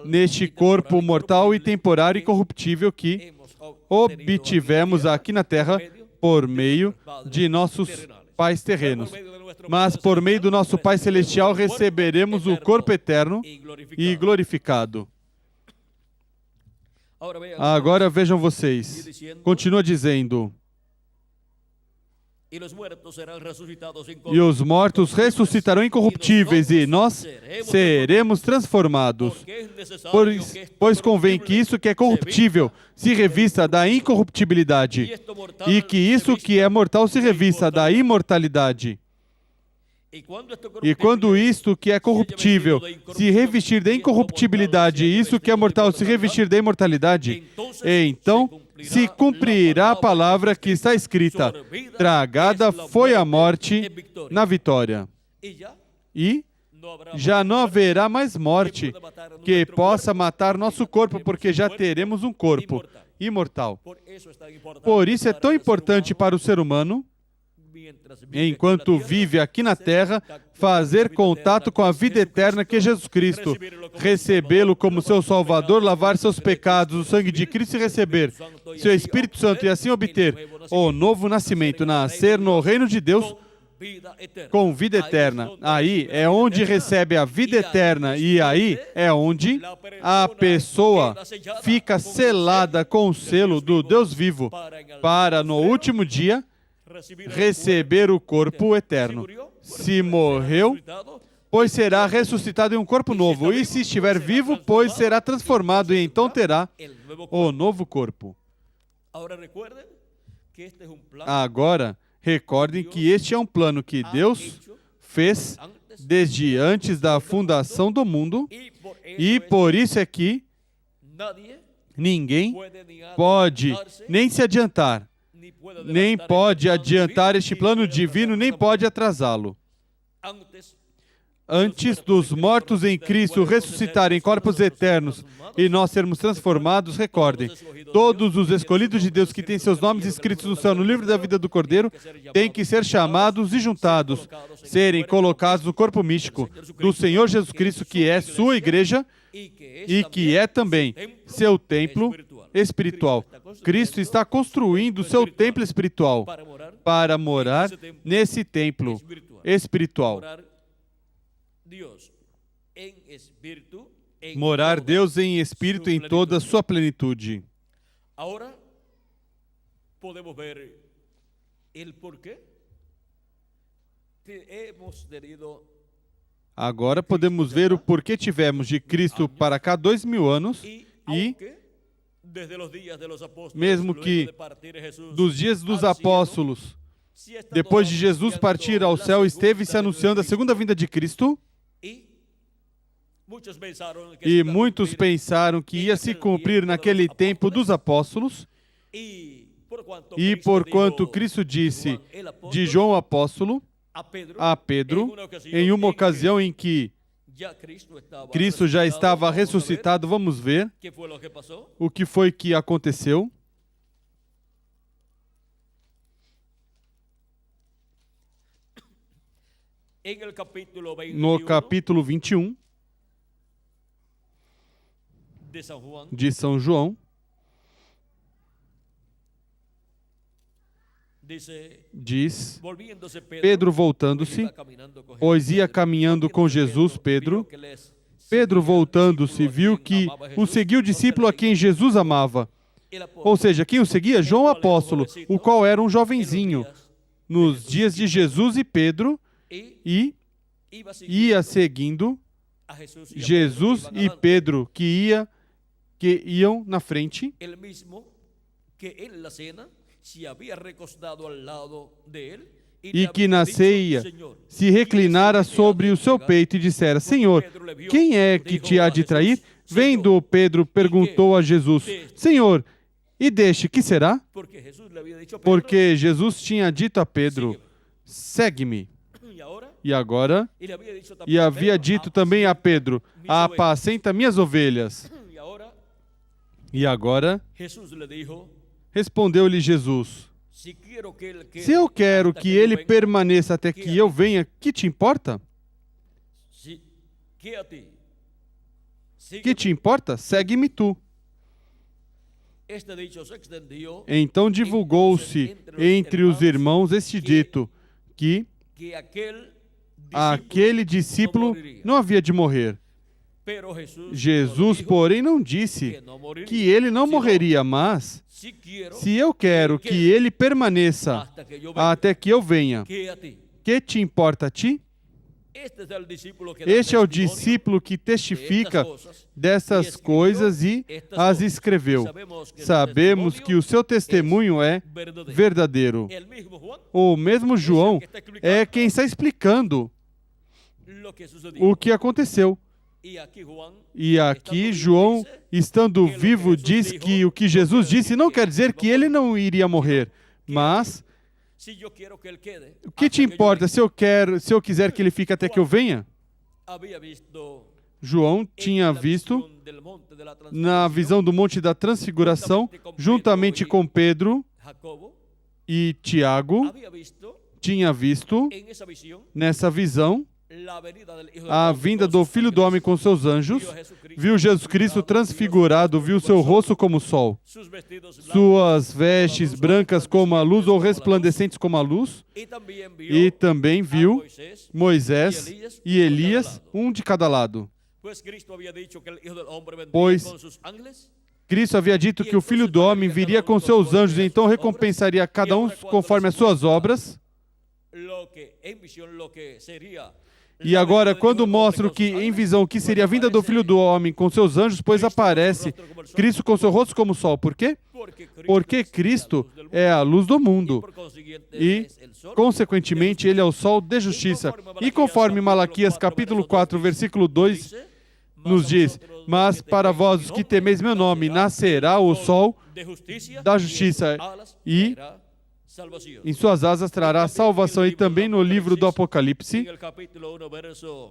neste corpo mortal e temporário e corruptível que obtivemos aqui na terra por meio de nossos pais terrenos. Mas por meio do nosso Pai Celestial receberemos o corpo eterno e glorificado. Agora vejam vocês. Continua dizendo: e os mortos ressuscitarão incorruptíveis e nós seremos transformados. Pois convém que isso que é corruptível se revista da incorruptibilidade e que isso que é mortal se revista da imortalidade. E quando isto que é corruptível se revestir da incorruptibilidade e isso que é mortal se revestir da imortalidade, então se cumprirá a palavra que está escrita: tragada foi a morte na vitória. E já não haverá mais morte que possa matar nosso corpo, porque já teremos um corpo imortal. Por isso é tão importante para o ser humano, enquanto vive aqui na terra, fazer contato com a vida eterna que é Jesus Cristo, recebê-lo como seu Salvador, lavar seus pecados, o sangue de Cristo e receber seu Espírito Santo e assim obter o novo nascimento, nascer no reino de Deus com vida eterna. Aí é onde recebe a vida eterna e aí é onde a pessoa fica selada com o selo do Deus vivo para no último dia receber o corpo eterno. Se morreu, pois será ressuscitado em um corpo novo. E se estiver vivo, pois será transformado e então terá o novo corpo. Agora, recordem que este é um plano que Deus fez desde antes da fundação do mundo e por isso é que ninguém pode nem se adiantar, nem pode adiantar este plano divino, nem pode atrasá-lo. Antes dos mortos em Cristo ressuscitarem em corpos eternos e nós sermos transformados, recordem, todos os escolhidos de Deus que têm seus nomes escritos no céu, no livro da vida do Cordeiro, têm que ser chamados e juntados, serem colocados no corpo místico do Senhor Jesus Cristo, que é sua igreja e que é também seu templo espiritual. Cristo está construindo o seu templo espiritual para morar nesse templo espiritual. Morar Deus em espírito em toda a sua plenitude. Agora podemos ver o porquê. Agora podemos ver o porquê tivemos de Cristo para cá 2000 anos e mesmo que dos dias dos apóstolos, depois de Jesus partir ao céu, esteve se anunciando a segunda vinda de Cristo e muitos pensaram que ia se cumprir naquele tempo dos apóstolos e porquanto Cristo disse de João o apóstolo a Pedro, em uma ocasião em que Cristo já estava ressuscitado, vamos ver o que foi que aconteceu. No capítulo 21, de San Juan, de São João, diz, volviéndose Pedro voltando-se, iba caminando con pois Jesús. ia caminhando com Jesus, Pedro voltando-se, viu que o seguia o discípulo a quem Jesus amava. Ou seja, quem o seguia? João o apóstolo, o qual era um jovenzinho. Nos dias de Jesus e Pedro, e ia seguindo Jesus e Pedro, que iam na frente, El mismo que en la cena se había recostado al lado de él e que na ceia se reclinara sobre o seu peito e dissera: Senhor, quem é que te há de trair? Vendo Pedro, perguntou a Jesus: Senhor, e deste, que será? porque Jesús le había dicho, Porque Jesus tinha dito a Pedro: segue-me. y ahora, E agora, y le había dicho e también, havia Pedro, dito também a Pedro: apacenta minhas ovelhas. y ahora E agora, Jesús le dijo, respondeu-lhe Jesus: si quiero que él quede se eu quero hasta que yo ele venga, permaneça até que eu venha, que te importa? si, ¿qué a ti? Que te importa? Segue-me tu. Este dicho se extendió Então divulgou-se entre os irmãos este dito, que que aquele discípulo não havia de morrer. pero Jesús Jesus, dijo porém, não disse que no moriría, que ele não sino, morreria, mas si quiero se eu quero que ele permaneça hasta que yo venga, até que eu venha, ¿qué a ti? que te importa a ti? Este es el discípulo que da Este é o testimonio discípulo que de estas testifica cosas, dessas e escreveu coisas e estas as coisas. escreveu. E Sabemos que o seu testemunho é verdadeiro. El mismo Juan, O mesmo João é quem está explicando lo que sucedió. o que aconteceu. Y aquí Juan, E aqui João, estando vivo, diz que o que Jesus disse não quer dizer que ele não iria morrer, mas si yo quiero que él quede, o que te hasta que yo importa venga. se eu quiser que ele fique até que eu venha? Había visto João tinha en la visto visión del monte de la na transfiguración, visão do Monte da Transfiguração, juntamente com Pedro Jacobo e Tiago, había visto tinha visto en esa visión nessa visão la venida del Hijo del a Hombre vinda con do sus Filho do Homem com seus anjos, viu Jesus Cristo transfigurado, viu seu rosto como o sol, sus vestidos blancos, suas vestes brancas como a luz ou resplandecentes como a luz, y también vio e também a viu Moisés, Moisés e Elias, um de cada lado. pues Cristo había dicho que el Hijo del Hombre vendría Pois con sus ángeles. Cristo havia dito que o Filho do Homem viria com seus anjos, então recompensaria cada um conforme as suas obras. Lo que en visión lo que sería E agora, quando mostra o que em visão o que seria a vinda do Filho do Homem com seus anjos, pois aparece Cristo com seu rosto como o sol. Por quê? Porque Cristo é a luz do mundo e, consequentemente, ele é o sol de justiça. E conforme Malaquias capítulo 4, versículo 2 nos diz: mas para vós os que temeis meu nome, nascerá o sol da justiça e em suas asas trará salvação. E também no livro do Apocalipse,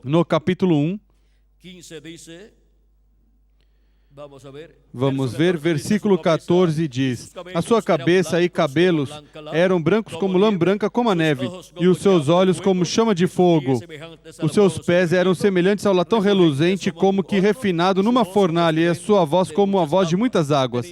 no capítulo 1, vamos ver, versículo 14 diz: a sua cabeça e cabelos eram brancos como lã branca como a neve, e os seus olhos como chama de fogo. Os seus pés eram semelhantes ao latão reluzente, como que refinado numa fornalha, e a sua voz como a voz de muitas águas.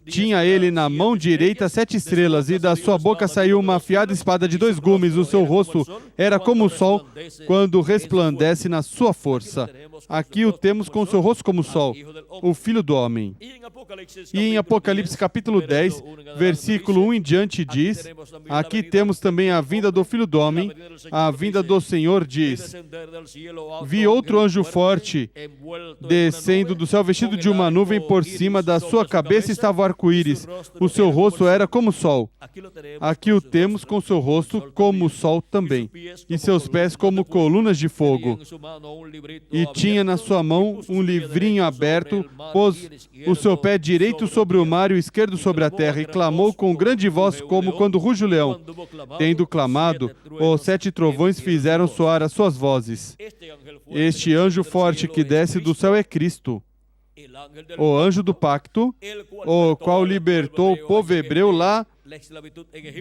Tinha ele na mão direita 7 estrelas, e da sua boca saiu uma afiada espada de 2 gumes. O seu rosto era como o sol quando resplandece na sua força. Aqui o temos com o seu rosto como o sol, o Filho do Homem. E em Apocalipse capítulo 10, versículo 1 em diante diz: aqui temos também a vinda do Filho do Homem, a vinda do Senhor diz: vi outro anjo forte descendo do céu, vestido de uma nuvem, por cima da sua cabeça estava o arco-íris, o seu rosto era como o sol. Aqui o temos com seu rosto como o sol também, e seus pés como colunas de fogo. E tinha na sua mão um livrinho aberto, pôs o seu pé direito sobre o mar e o esquerdo sobre a terra, e clamou com grande voz, como quando ruge o leão. Tendo clamado, os 7 trovões fizeram soar as suas vozes. Este anjo forte que desce do céu é Cristo, o anjo do pacto, o qual libertou o povo hebreu lá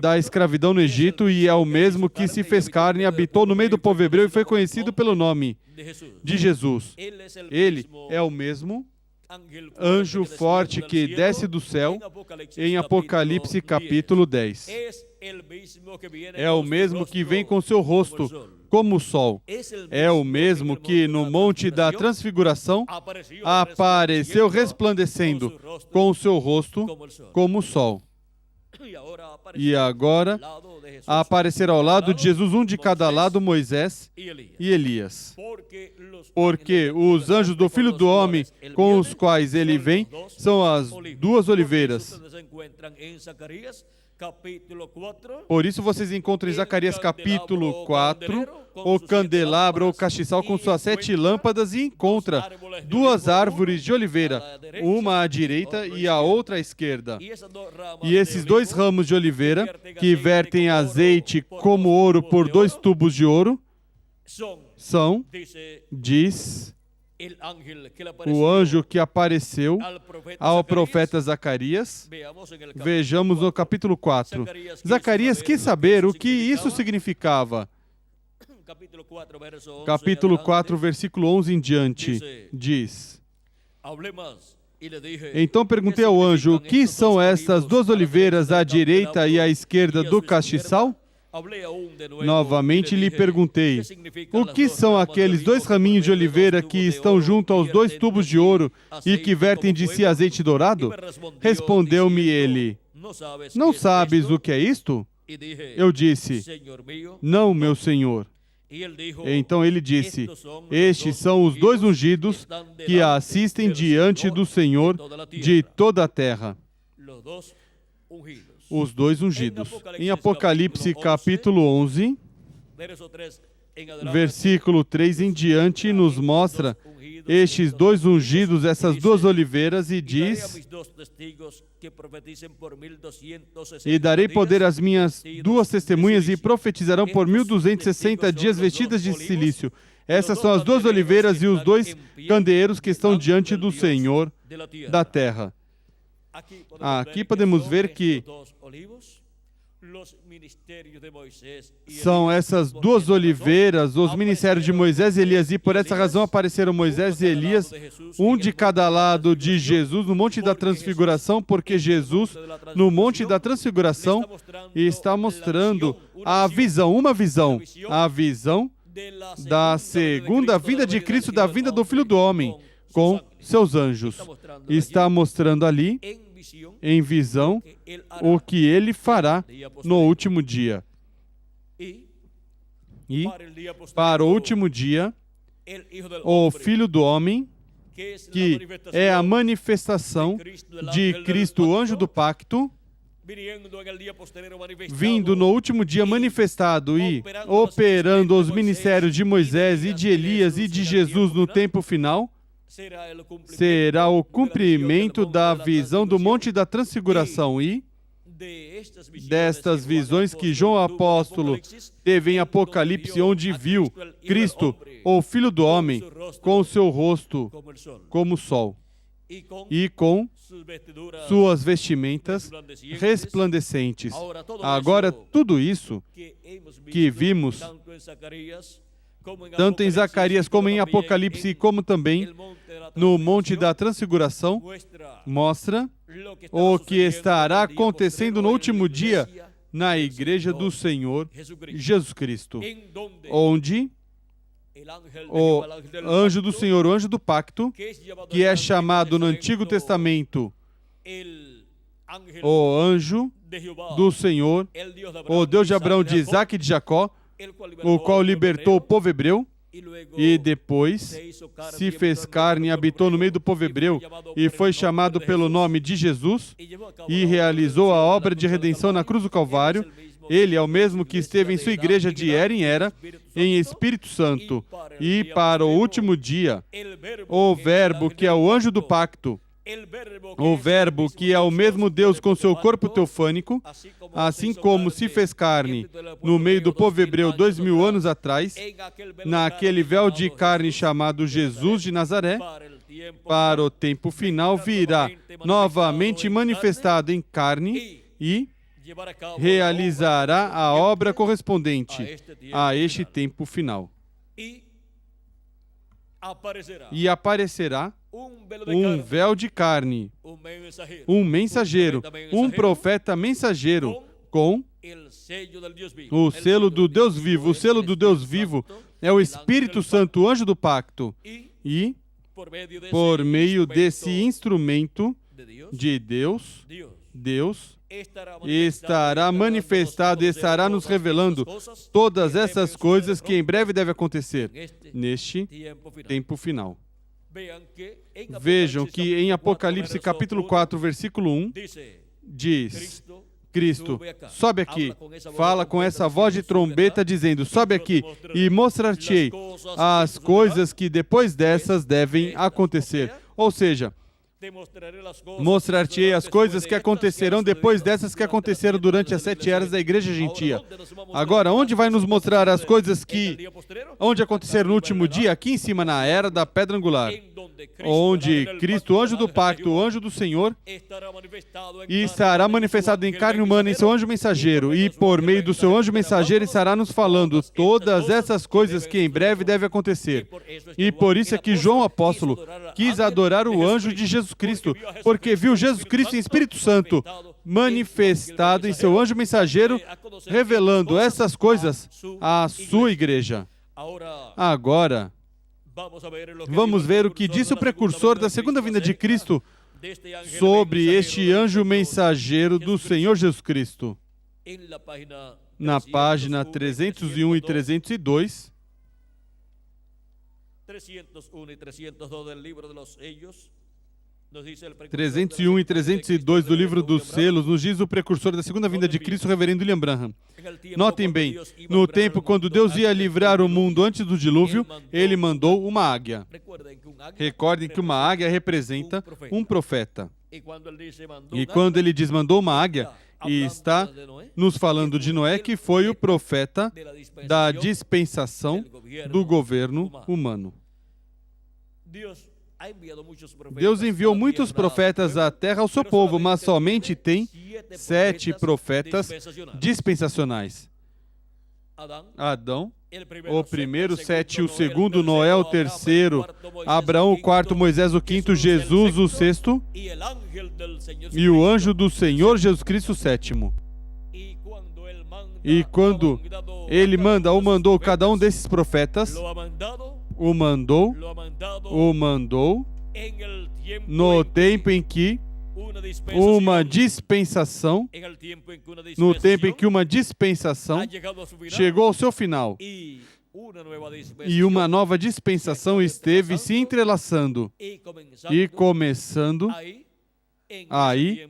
da escravidão no Egito, e é o mesmo que se fez carne, habitou no meio do povo hebreu e foi conhecido pelo nome de Jesus. Ele é o mesmo anjo forte que desce do céu, em Apocalipse capítulo 10. É o mesmo que vem com seu rosto como o sol. É o mesmo que no monte da transfiguração apareceu resplandecendo com o seu rosto como o sol. E agora aparecerá ao lado de Jesus, um de cada lado, Moisés e Elias. Porque os anjos do Filho do Homem, com os quais ele vem, são as duas oliveiras. Por isso vocês encontram em Zacarias capítulo 4 o candelabro ou castiçal com suas 7 lâmpadas e encontra duas árvores de oliveira, uma à direita e a outra à esquerda. E esses 2 ramos de oliveira, que vertem azeite como ouro por 2 tubos de ouro, são, diz o anjo que apareceu ao profeta Zacarias. Vejamos no capítulo 4. Zacarias quis saber o que isso significava. Capítulo 4, versículo 11 em diante, diz: Então perguntei ao anjo, o que são estas 2 oliveiras à direita e à esquerda do castiçal? Novamente lhe perguntei, o que são aqueles 2 raminhos de oliveira que estão junto aos 2 tubos de ouro e que vertem de si azeite dourado? Respondeu-me ele, não sabes o que é isto? Eu disse, não, meu senhor. Então ele disse, estes são os 2 ungidos que assistem diante do Senhor de toda a terra. Os 2 ungidos. Em Apocalipse capítulo 11, versículo 3 em diante, nos mostra estes 2 ungidos, essas 2 oliveiras, e diz: E darei poder às minhas 2 testemunhas e profetizarão por 1260 dias vestidas de silício. Essas são as 2 oliveiras e os 2 candeeiros que estão diante do Senhor da terra. Aqui podemos ver que são essas 2 oliveiras, os ministérios de Moisés e Elias, e por essa razão apareceram Moisés e Elias, um de cada lado de Jesus no Monte da Transfiguração, porque Jesus, no Monte da Transfiguração, está mostrando a visão, a visão da segunda vinda de Cristo, da vinda do Filho do Homem, com seus anjos. Está mostrando ali, em visão, o que ele fará no último dia. E, para o último dia, o Filho do Homem, que é a manifestação de Cristo, o anjo do pacto, vindo no último dia manifestado e operando os ministérios de Moisés e de Elias e de Jesus no tempo final, será o cumprimento da visão do Monte da Transfiguração e destas visões que João Apóstolo teve em Apocalipse, onde viu Cristo, o Filho do Homem, com seu rosto como o sol e com suas vestimentas resplandecentes. Agora, tudo isso que vimos tanto em Zacarias como em Apocalipse, como também no Monte da Transfiguração, mostra o que estará acontecendo no último dia na Igreja do Senhor Jesus Cristo, onde o anjo do Senhor, o anjo do pacto, que é chamado no Antigo Testamento o anjo do Senhor, o Deus de Abraão, de Isaac e de Jacó, o qual libertou o povo hebreu e depois se fez carne e habitou no meio do povo hebreu e foi chamado pelo nome de Jesus e realizou a obra de redenção na cruz do Calvário. Ele é o mesmo que esteve em sua igreja de era em era, em Espírito Santo. E para o último dia, o Verbo, que é o anjo do pacto, o Verbo, que é o mesmo Deus com seu corpo teofânico, assim como se fez carne no meio do povo hebreu 2000 anos atrás, naquele véu de carne chamado Jesus de Nazaré, para o tempo final virá novamente manifestado em carne e realizará a obra correspondente a este tempo final. E aparecerá um véu de carne, um mensageiro, um profeta mensageiro com o selo do Deus vivo. O selo do Deus vivo é o Espírito Santo, o anjo do pacto. E, por meio desse instrumento de Deus, Deus estará manifestado e estará nos revelando todas essas coisas que em breve devem acontecer neste tempo final. Vejam que em Apocalipse capítulo 4, versículo 1, diz: Cristo, sobe aqui, fala com essa voz de trombeta dizendo: sobe aqui e mostrar-te-ei as coisas que depois dessas devem acontecer. Ou seja, mostrar-te-ei as coisas que acontecerão depois dessas que aconteceram durante as 7 eras da igreja gentia. Agora, onde vai nos mostrar as coisas onde aconteceram no último dia? Aqui em cima, na era da pedra angular, onde Cristo, o anjo do pacto, o anjo do Senhor, estará manifestado em carne humana em seu anjo mensageiro, e por meio do seu anjo mensageiro estará nos falando todas essas coisas que em breve devem acontecer. E por isso é que João apóstolo quis adorar o anjo de Jesus Cristo, porque viu Jesus Cristo em Espírito Santo manifestado em seu anjo mensageiro, revelando essas coisas à sua igreja. Agora, vamos ver o que disse o precursor da segunda vinda de Cristo sobre este anjo mensageiro do Senhor Jesus Cristo. Na página 301 e 302, 301 e 302 do livro de los sellos, 301 e 302 do livro dos selos, nos diz o precursor da segunda vinda de Cristo, o reverendo William Branham. Notem bem, no tempo quando Deus ia livrar o mundo antes do dilúvio, ele mandou uma águia. Recordem que uma águia representa um profeta. E quando ele diz mandou uma águia, e está nos falando de Noé, que foi o profeta da dispensação do governo humano. Deus enviou muitos profetas à terra ao seu povo, mas somente tem 7 profetas dispensacionais. Adão, o primeiro, 7, o segundo, Noé, o terceiro, Abraão, o quarto, Moisés, o quinto, Jesus, o sexto, e o anjo do Senhor Jesus Cristo, o sétimo. E quando ele mandou cada um desses profetas, o mandou no tempo em que uma dispensação chegou ao seu final e uma nova dispensação esteve se entrelaçando e começando aí,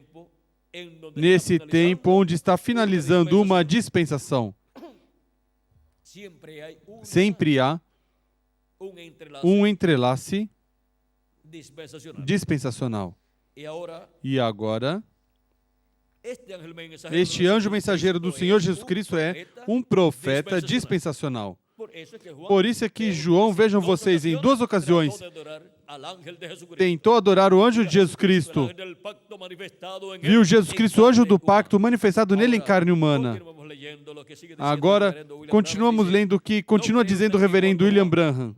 nesse tempo onde está finalizando uma dispensação. Sempre há um entrelace dispensacional. E agora, este anjo mensageiro do Senhor Jesus Cristo é um profeta dispensacional. Por isso é que João, vejam vocês, em 2 ocasiões, tentou adorar o anjo de Jesus Cristo. Viu Jesus Cristo, o anjo do pacto, manifestado nele em carne humana. Agora, continuamos lendo o que continua dizendo o reverendo William Branham.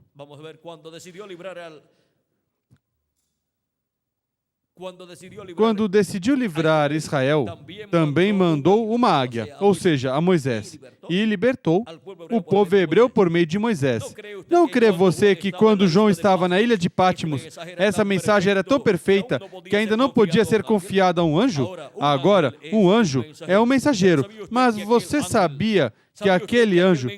Quando decidiu livrar Israel, também mandou uma águia, ou seja, a Moisés, e libertou o povo hebreu por meio de Moisés. Não crê você que quando João estava na ilha de Patmos, essa mensagem era tão perfeita que ainda não podia ser confiada a um anjo? Agora, um anjo é um mensageiro, mas você sabia que aquele anjo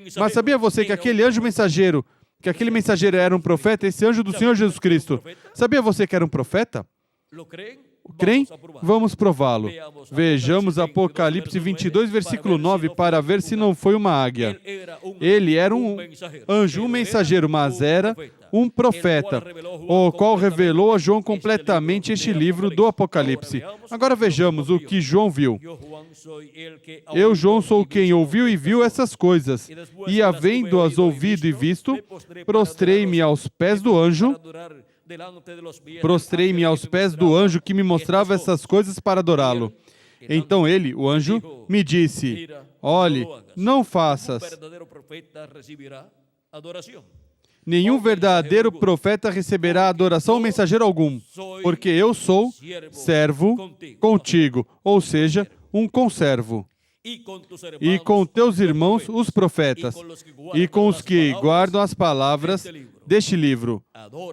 mensageiro, que aquele mensageiro era um profeta, esse anjo do Senhor Jesus Cristo? Sabia você que era um profeta? Creem? Vamos prová-lo. Vejamos Apocalipse 22, versículo 9, para ver se não foi uma águia. Ele era um anjo, um mensageiro, mas era um profeta, o qual revelou a João completamente este livro do Apocalipse. Agora vejamos o que João viu. Eu, João, sou quem ouviu e viu essas coisas, e havendo-as ouvido e visto, prostrei-me aos pés do anjo que me mostrava essas coisas para adorá-lo. Então ele, o anjo, me disse: olhe, não faças. nenhum verdadeiro profeta receberá adoração ou mensageiro algum, porque eu sou servo contigo, ou seja, um conservo. E com teus irmãos, os profetas, e com os que guardam as palavras deste livro,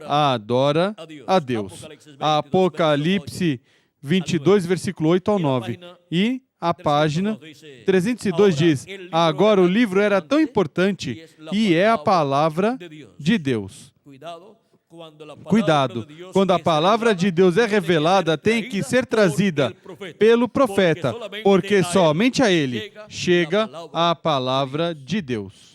adora a Deus. Apocalipse 22, versículo 8 ao 9. E a página 302 diz: agora o livro era tão importante e é a palavra de Deus. Cuidado, quando a palavra de Deus é revelada, tem que ser trazida pelo profeta, porque somente a ele chega a palavra de Deus.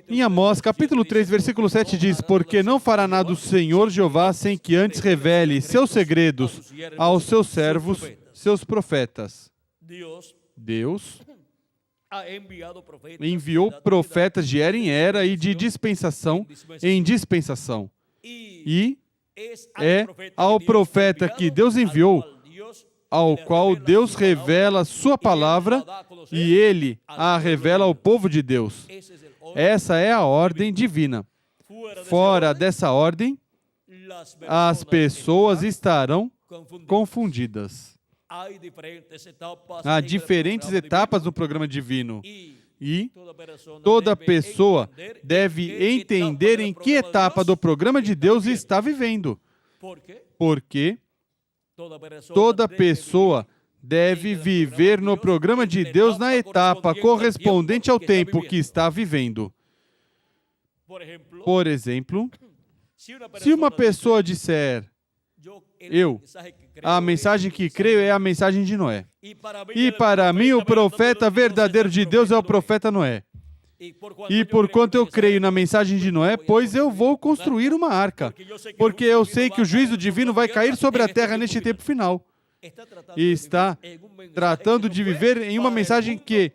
Em Amós, capítulo 3, versículo 7 diz: porque não fará nada o Senhor Jeová sem que antes revele seus segredos aos seus servos, seus profetas. Deus enviou profetas de era em era e de dispensação em dispensação. E é ao profeta que Deus enviou, ao qual Deus revela sua palavra, e ele a revela ao povo de Deus. Essa é a ordem divina. Fora dessa ordem, as pessoas estarão confundidas. Há diferentes etapas no programa divino. E toda pessoa deve entender em que etapa do programa de Deus está vivendo. Porque toda pessoa deve viver no programa de Deus na etapa correspondente ao tempo que está vivendo. Por exemplo, se uma pessoa disser: a mensagem que creio é a mensagem de Noé. E para mim o profeta verdadeiro de Deus é o profeta Noé. E porquanto eu creio na mensagem de Noé, pois eu vou construir uma arca, porque eu sei que o juízo divino vai cair sobre a terra neste tempo final. E está tratando de viver em uma mensagem que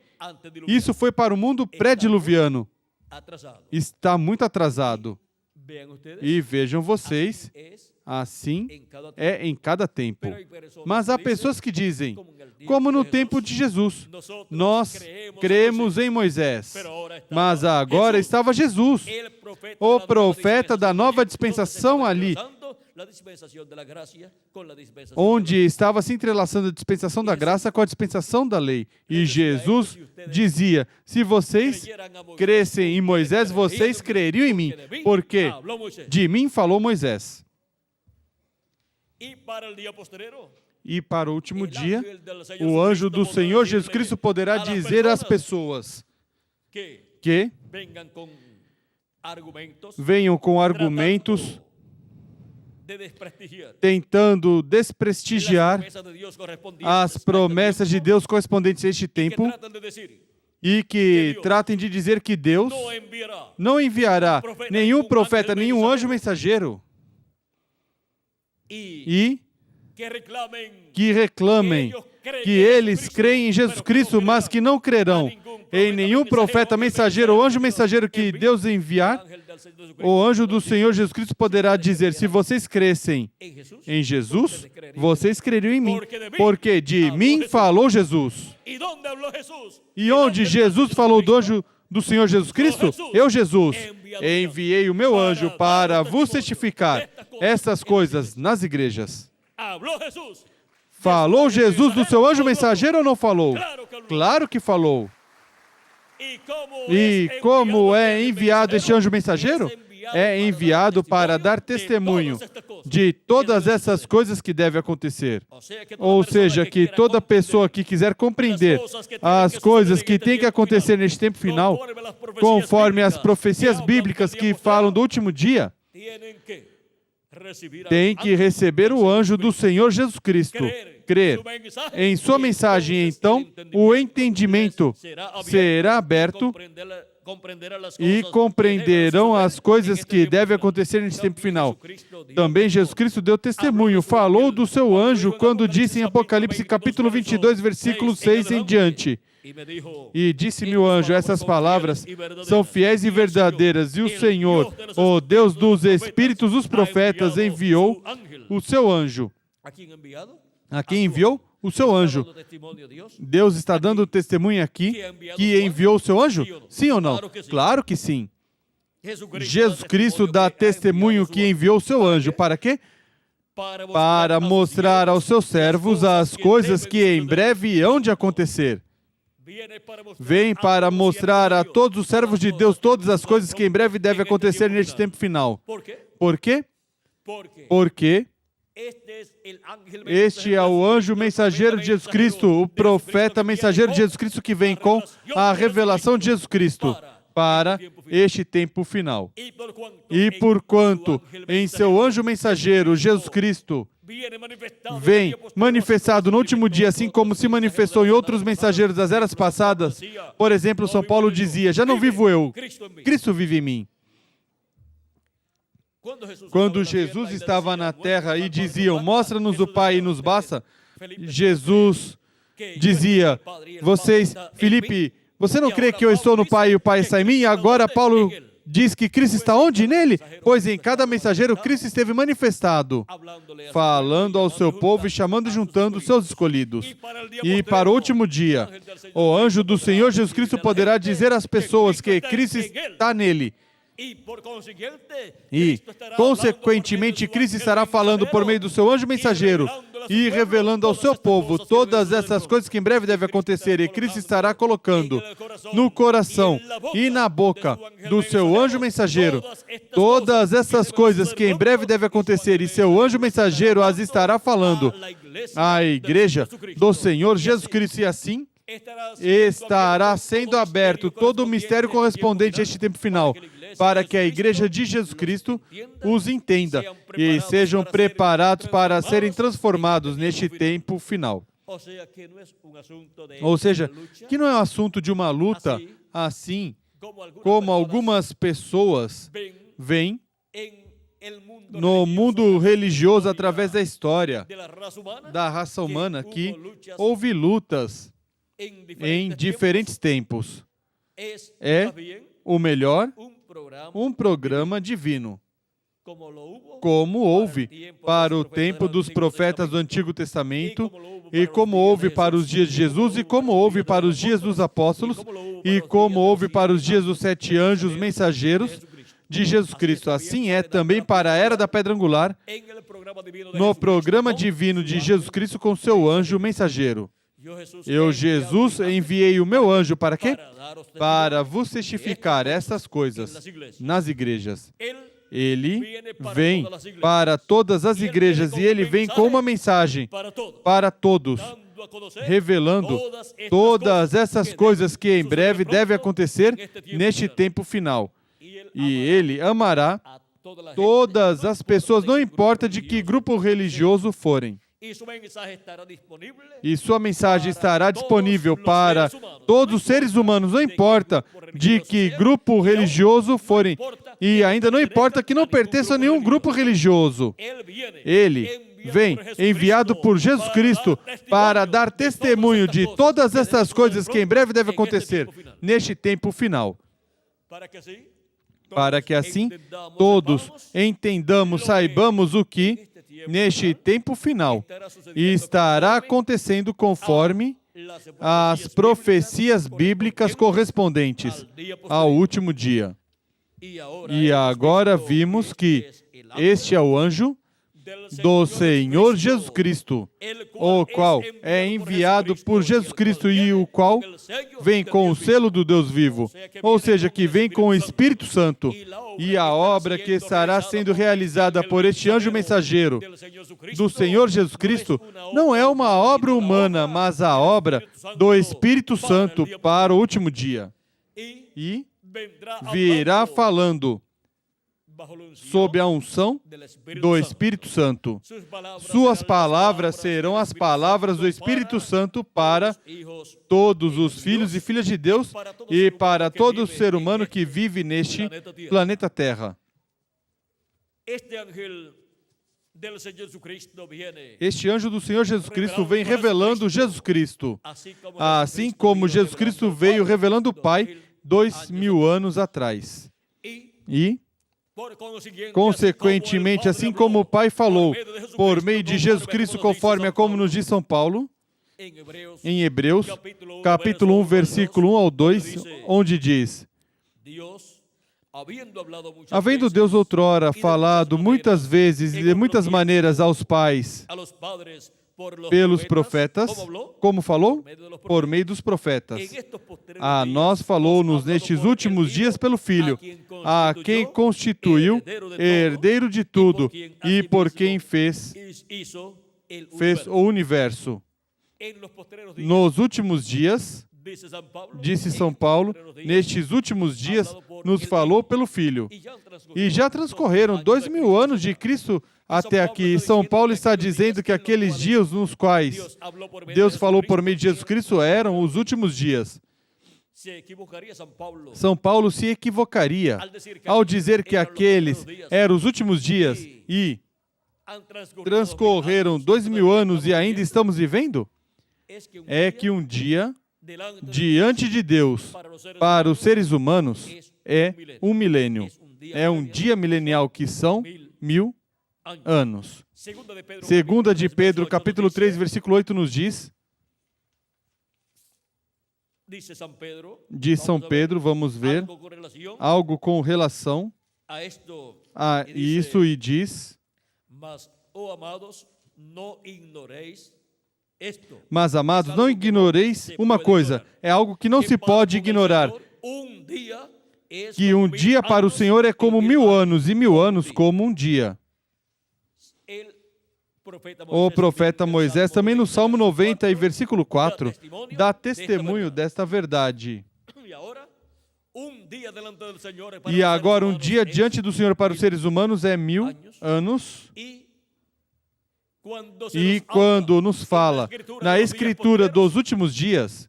isso foi para o mundo pré-diluviano. Está muito atrasado. E vejam vocês, assim é em cada tempo. Mas há pessoas que dizem, como no tempo de Jesus, nós cremos em Moisés, mas agora estava Jesus, o profeta da nova dispensação ali, onde estava se entrelaçando a dispensação da graça com a dispensação da lei. E Jesus dizia, se vocês crescem em Moisés, vocês creriam em mim, porque de mim falou Moisés. E para o último dia, o anjo do Senhor Jesus Cristo poderá dizer às pessoas que venham com argumentos tentando desprestigiar as promessas de Deus correspondentes a este tempo e que tratem de dizer que Deus não enviará nenhum profeta, nenhum anjo mensageiro e que reclamem que eles creem em Jesus Cristo, mas que não crerão em nenhum profeta, mensageiro ou anjo mensageiro que Deus enviar. O anjo do Senhor Jesus Cristo poderá dizer, se vocês crescem em Jesus, vocês creriam em mim, porque de mim falou Jesus. E onde Jesus falou do anjo do Senhor Jesus Cristo? Eu, Jesus, enviei o meu anjo para vos certificar essas coisas nas igrejas. Falou Jesus do seu anjo mensageiro ou não falou? Claro que falou. E como é enviado este anjo mensageiro? É enviado para dar testemunho de todas essas coisas que devem acontecer. Ou seja, que toda pessoa que quiser compreender as coisas que têm que acontecer neste tempo final, conforme as profecias bíblicas que falam do último dia, tem que receber o anjo do Senhor Jesus Cristo. Crer em sua mensagem, então, o entendimento será aberto e compreenderão as coisas que devem acontecer nesse tempo final. Também Jesus Cristo deu testemunho, falou do seu anjo quando disse em Apocalipse capítulo 22, versículo 6 em diante. E disse-me o anjo, essas palavras são fiéis e verdadeiras, e o Senhor, o Deus dos Espíritos, os profetas, enviou o seu anjo. A quem enviou? O seu anjo. Deus está dando testemunho aqui que enviou o seu anjo? Sim ou não? Claro que sim. Jesus Cristo dá testemunho que enviou o seu anjo. Para quê? Para mostrar aos seus servos as coisas que em breve hão de acontecer. Vem para mostrar a todos os servos de Deus todas as coisas que em breve devem acontecer neste tempo final. Por quê? Porque este é o anjo mensageiro de Jesus Cristo, o profeta mensageiro de Jesus Cristo que vem com a revelação de Jesus Cristo para este tempo final. E porquanto em seu anjo mensageiro, Jesus Cristo, vem manifestado no último dia, assim como se manifestou em outros mensageiros das eras passadas. Por exemplo, São Paulo dizia, já não vivo eu, Cristo vive em mim. Quando Jesus estava na terra e diziam, mostra-nos o Pai e nos basta, Jesus dizia, Filipe, você não crê que eu estou no Pai e o Pai está em mim? E agora Paulo diz que Cristo está onde? Nele? Pois em cada mensageiro Cristo esteve manifestado, falando ao seu povo e chamando e juntando os seus escolhidos. E para o último dia, o anjo do Senhor Jesus Cristo poderá dizer às pessoas que Cristo está nele. E, consequentemente, Cristo estará falando por meio do seu anjo mensageiro e revelando ao seu povo todas essas coisas que em breve devem acontecer. E Cristo estará colocando no coração e na boca do seu anjo mensageiro todas essas coisas que em breve devem acontecer. E seu anjo mensageiro as estará falando à igreja do Senhor Jesus Cristo. E assim estará sendo aberto todo o mistério correspondente a este tempo final, para que a igreja de Jesus Cristo os entenda e sejam preparados para serem transformados neste tempo final. Ou seja, que não é um assunto de uma luta assim como algumas pessoas veem no mundo religioso através da história da raça humana, que houve lutas em diferentes tempos. É o melhor um programa divino, como houve para o tempo dos profetas do Antigo Testamento, e como houve para os dias de Jesus, e como houve para os dias dos apóstolos, e como houve para os dias dos 7 anjos mensageiros de Jesus Cristo. Assim é também para a era da pedra angular, no programa divino de Jesus Cristo com seu anjo mensageiro. Eu, Jesus, enviei o meu anjo para quê? Para vos testificar estas coisas nas igrejas. Ele vem para todas as igrejas e ele vem com uma mensagem para todos, revelando todas essas coisas que em breve devem acontecer neste tempo final. E ele amará todas as pessoas, não importa de que grupo religioso forem. E sua mensagem estará disponível para todos os seres humanos, não importa de que grupo religioso forem, e ainda não importa que não pertença a nenhum grupo religioso. Ele vem enviado por Jesus Cristo para dar testemunho de todas essas coisas que em breve devem acontecer neste tempo final. Para que assim todos entendamos, saibamos o que neste tempo final estará acontecendo conforme as profecias bíblicas correspondentes ao último dia. E agora vimos que este é o anjo do Senhor Jesus Cristo, o qual é enviado por Jesus Cristo e o qual vem com o selo do Deus vivo, ou seja, que vem com o Espírito Santo. E a obra que estará sendo realizada por este anjo mensageiro do Senhor Jesus Cristo não é uma obra humana, mas a obra do Espírito Santo para o último dia. E virá falando sob a unção do Espírito Santo. Suas palavras serão as palavras do Espírito Santo para todos os filhos e filhas de Deus e para todo ser humano que vive neste planeta Terra. Este anjo do Senhor Jesus Cristo vem revelando Jesus Cristo, assim como Jesus Cristo veio revelando o Pai 2000 anos atrás. E Consequentemente, assim como o Pai falou, por meio de Jesus Cristo, conforme a como nos diz São Paulo, em Hebreus, capítulo 1, versículo 1 ao 2, onde diz: havendo Deus outrora falado muitas vezes e de muitas maneiras aos pais pelos profetas, como falou? Por meio dos profetas. A nós falou-nos nestes últimos dias pelo Filho, a quem constituiu herdeiro de tudo e por quem fez o universo. Nos últimos dias, disse São Paulo, nestes últimos dias nos falou pelo Filho. E já transcorreram 2000 anos de Cristo até aqui. São Paulo está dizendo que aqueles dias nos quais Deus falou por meio de Jesus Cristo eram os últimos dias. São Paulo se equivocaria ao dizer que aqueles eram os últimos dias e transcorreram 2000 anos e ainda estamos vivendo? É que um dia, diante de Deus, para os seres humanos, é um milênio. É um dia milenial, que são 1000 anos. Segunda de Pedro, capítulo 3, versículo 8, nos diz, de São Pedro, vamos ver, algo com relação a isso, e diz: mas, amados, não ignoreis uma coisa, é algo que não se pode ignorar, que um dia para o Senhor é como 1000 anos, e 1000 anos como um dia. O profeta Moisés, também no Salmo 90 e versículo 4, dá testemunho desta verdade. E agora, um dia diante do Senhor para os seres humanos é 1000 anos. E quando nos fala na Escritura dos últimos dias,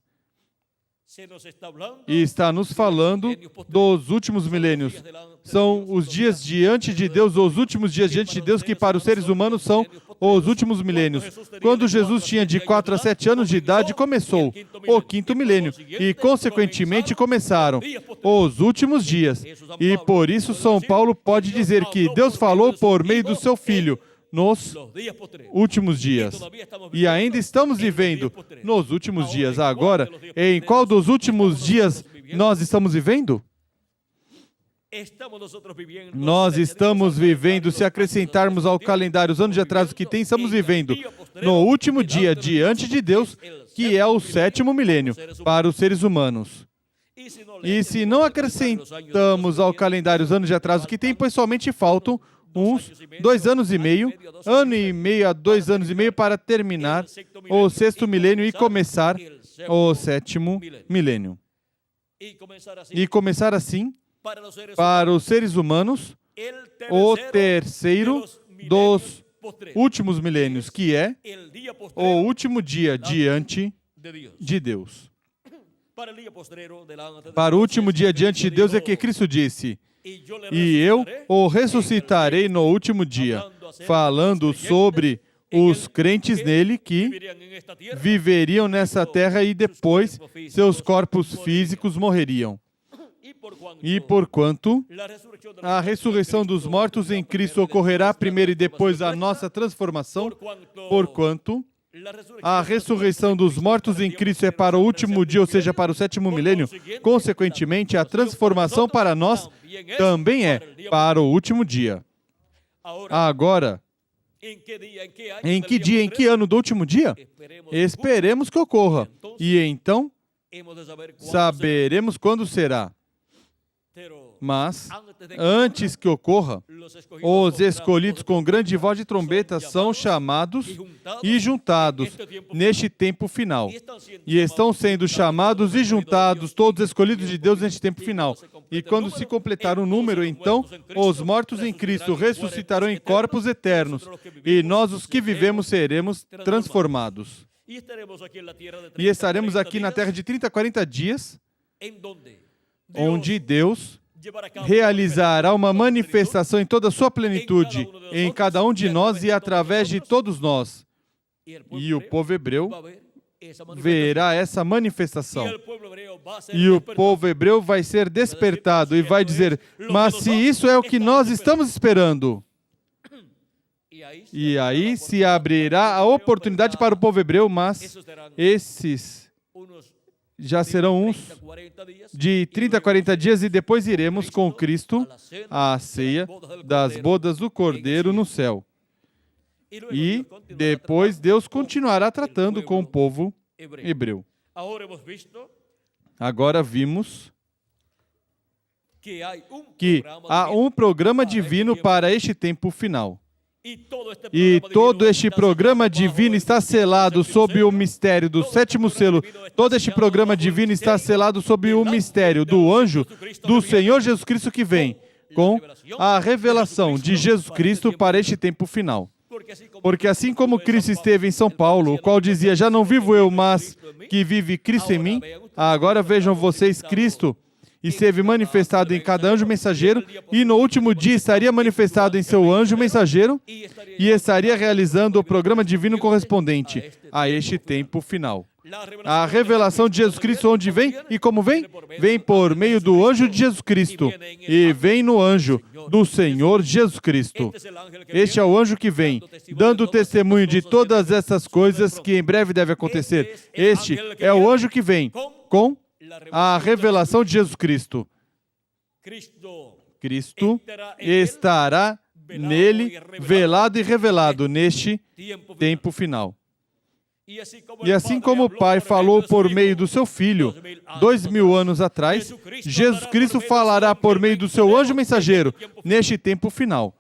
e está nos falando dos últimos milênios. São os dias diante de Deus, os últimos dias diante de Deus, que para os seres humanos são os últimos milênios. Quando Jesus tinha de 4 a 7 anos de idade, começou o 5º milênio, e consequentemente começaram os últimos dias. E por isso São Paulo pode dizer que Deus falou por meio do seu Filho nos últimos dias. E ainda estamos vivendo nos últimos dias. Agora, em qual dos últimos dias nós estamos vivendo? Nós estamos vivendo, se acrescentarmos ao calendário os anos de atraso que tem, estamos vivendo no último dia diante de Deus, que é o 7º milênio para os seres humanos. E se não acrescentamos ao calendário os anos de atraso que tem, pois somente faltam uns 2 anos e meio, ano e meio a 2 anos e meio para terminar o 6º milênio e começar o 7º milênio. E começar assim, para os seres humanos, o 3º dos últimos milênios, que é o último dia diante de Deus. Para o último dia diante de Deus é que Cristo disse: e eu o ressuscitarei no último dia, falando sobre os crentes nele que viveriam nessa terra e depois seus corpos físicos morreriam. E porquanto a ressurreição dos mortos em Cristo ocorrerá primeiro e depois a nossa transformação, porquanto a ressurreição dos mortos em Cristo é para o último dia, ou seja, para o 7º milênio. Consequentemente, a transformação para nós também é para o último dia. Agora, em que dia, em que ano do último dia? Esperemos que ocorra. E então, saberemos quando será. Mas, antes que ocorra, os escolhidos com grande voz de trombeta são chamados e juntados neste tempo final. E estão sendo chamados e juntados todos os escolhidos de Deus neste tempo final. E quando se completar o número, então, os mortos em Cristo ressuscitarão em corpos eternos. E nós, os que vivemos, seremos transformados. E estaremos aqui na terra de 30 a 40 dias, onde Deus realizará uma manifestação em toda a sua plenitude, em cada um de nós e através de todos nós. E o povo hebreu verá essa manifestação. E o povo hebreu vai ser despertado e vai dizer: mas se isso é o que nós estamos esperando, e aí se abrirá a oportunidade para o povo hebreu, mas esses já serão uns de 30 a 40 dias e depois iremos com Cristo à ceia das bodas do Cordeiro no céu. E depois Deus continuará tratando com o povo hebreu. Agora vimos que há um programa divino para este tempo final. E todo este programa divino está selado sob o mistério do sétimo selo. Todo este programa divino está selado sob o mistério do anjo do Senhor Jesus Cristo que vem, com a revelação de Jesus Cristo para este tempo final. Porque assim como Cristo esteve em São Paulo, o qual dizia: já não vivo eu, mas que vive Cristo em mim, agora vejam vocês, Cristo esteve manifestado em cada anjo mensageiro, e no último dia estaria manifestado em seu anjo mensageiro, e estaria realizando o programa divino correspondente a este tempo final. A revelação de Jesus Cristo onde vem e como vem? Vem por meio do anjo de Jesus Cristo, e vem no anjo do Senhor Jesus Cristo. Este é o anjo que vem, dando testemunho de todas essas coisas que em breve devem acontecer. Este é o anjo que vem com a revelação de Jesus Cristo. Cristo estará nele, velado e revelado neste tempo final. E assim como o Pai falou por meio do seu Filho, 2000 anos atrás, Jesus Cristo falará por meio do seu anjo mensageiro neste tempo final.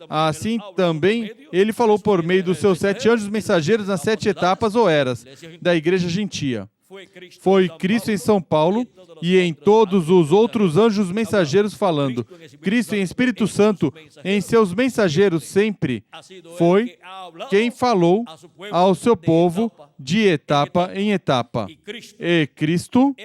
Assim também ele falou por meio dos seus 7 anjos mensageiros nas 7 etapas ou eras da Igreja Gentia. Foi Cristo em São Paulo e em todos os outros anjos mensageiros falando. Cristo em Espírito Santo, em seus mensageiros sempre, foi quem falou ao seu povo de etapa em etapa. E Cristo,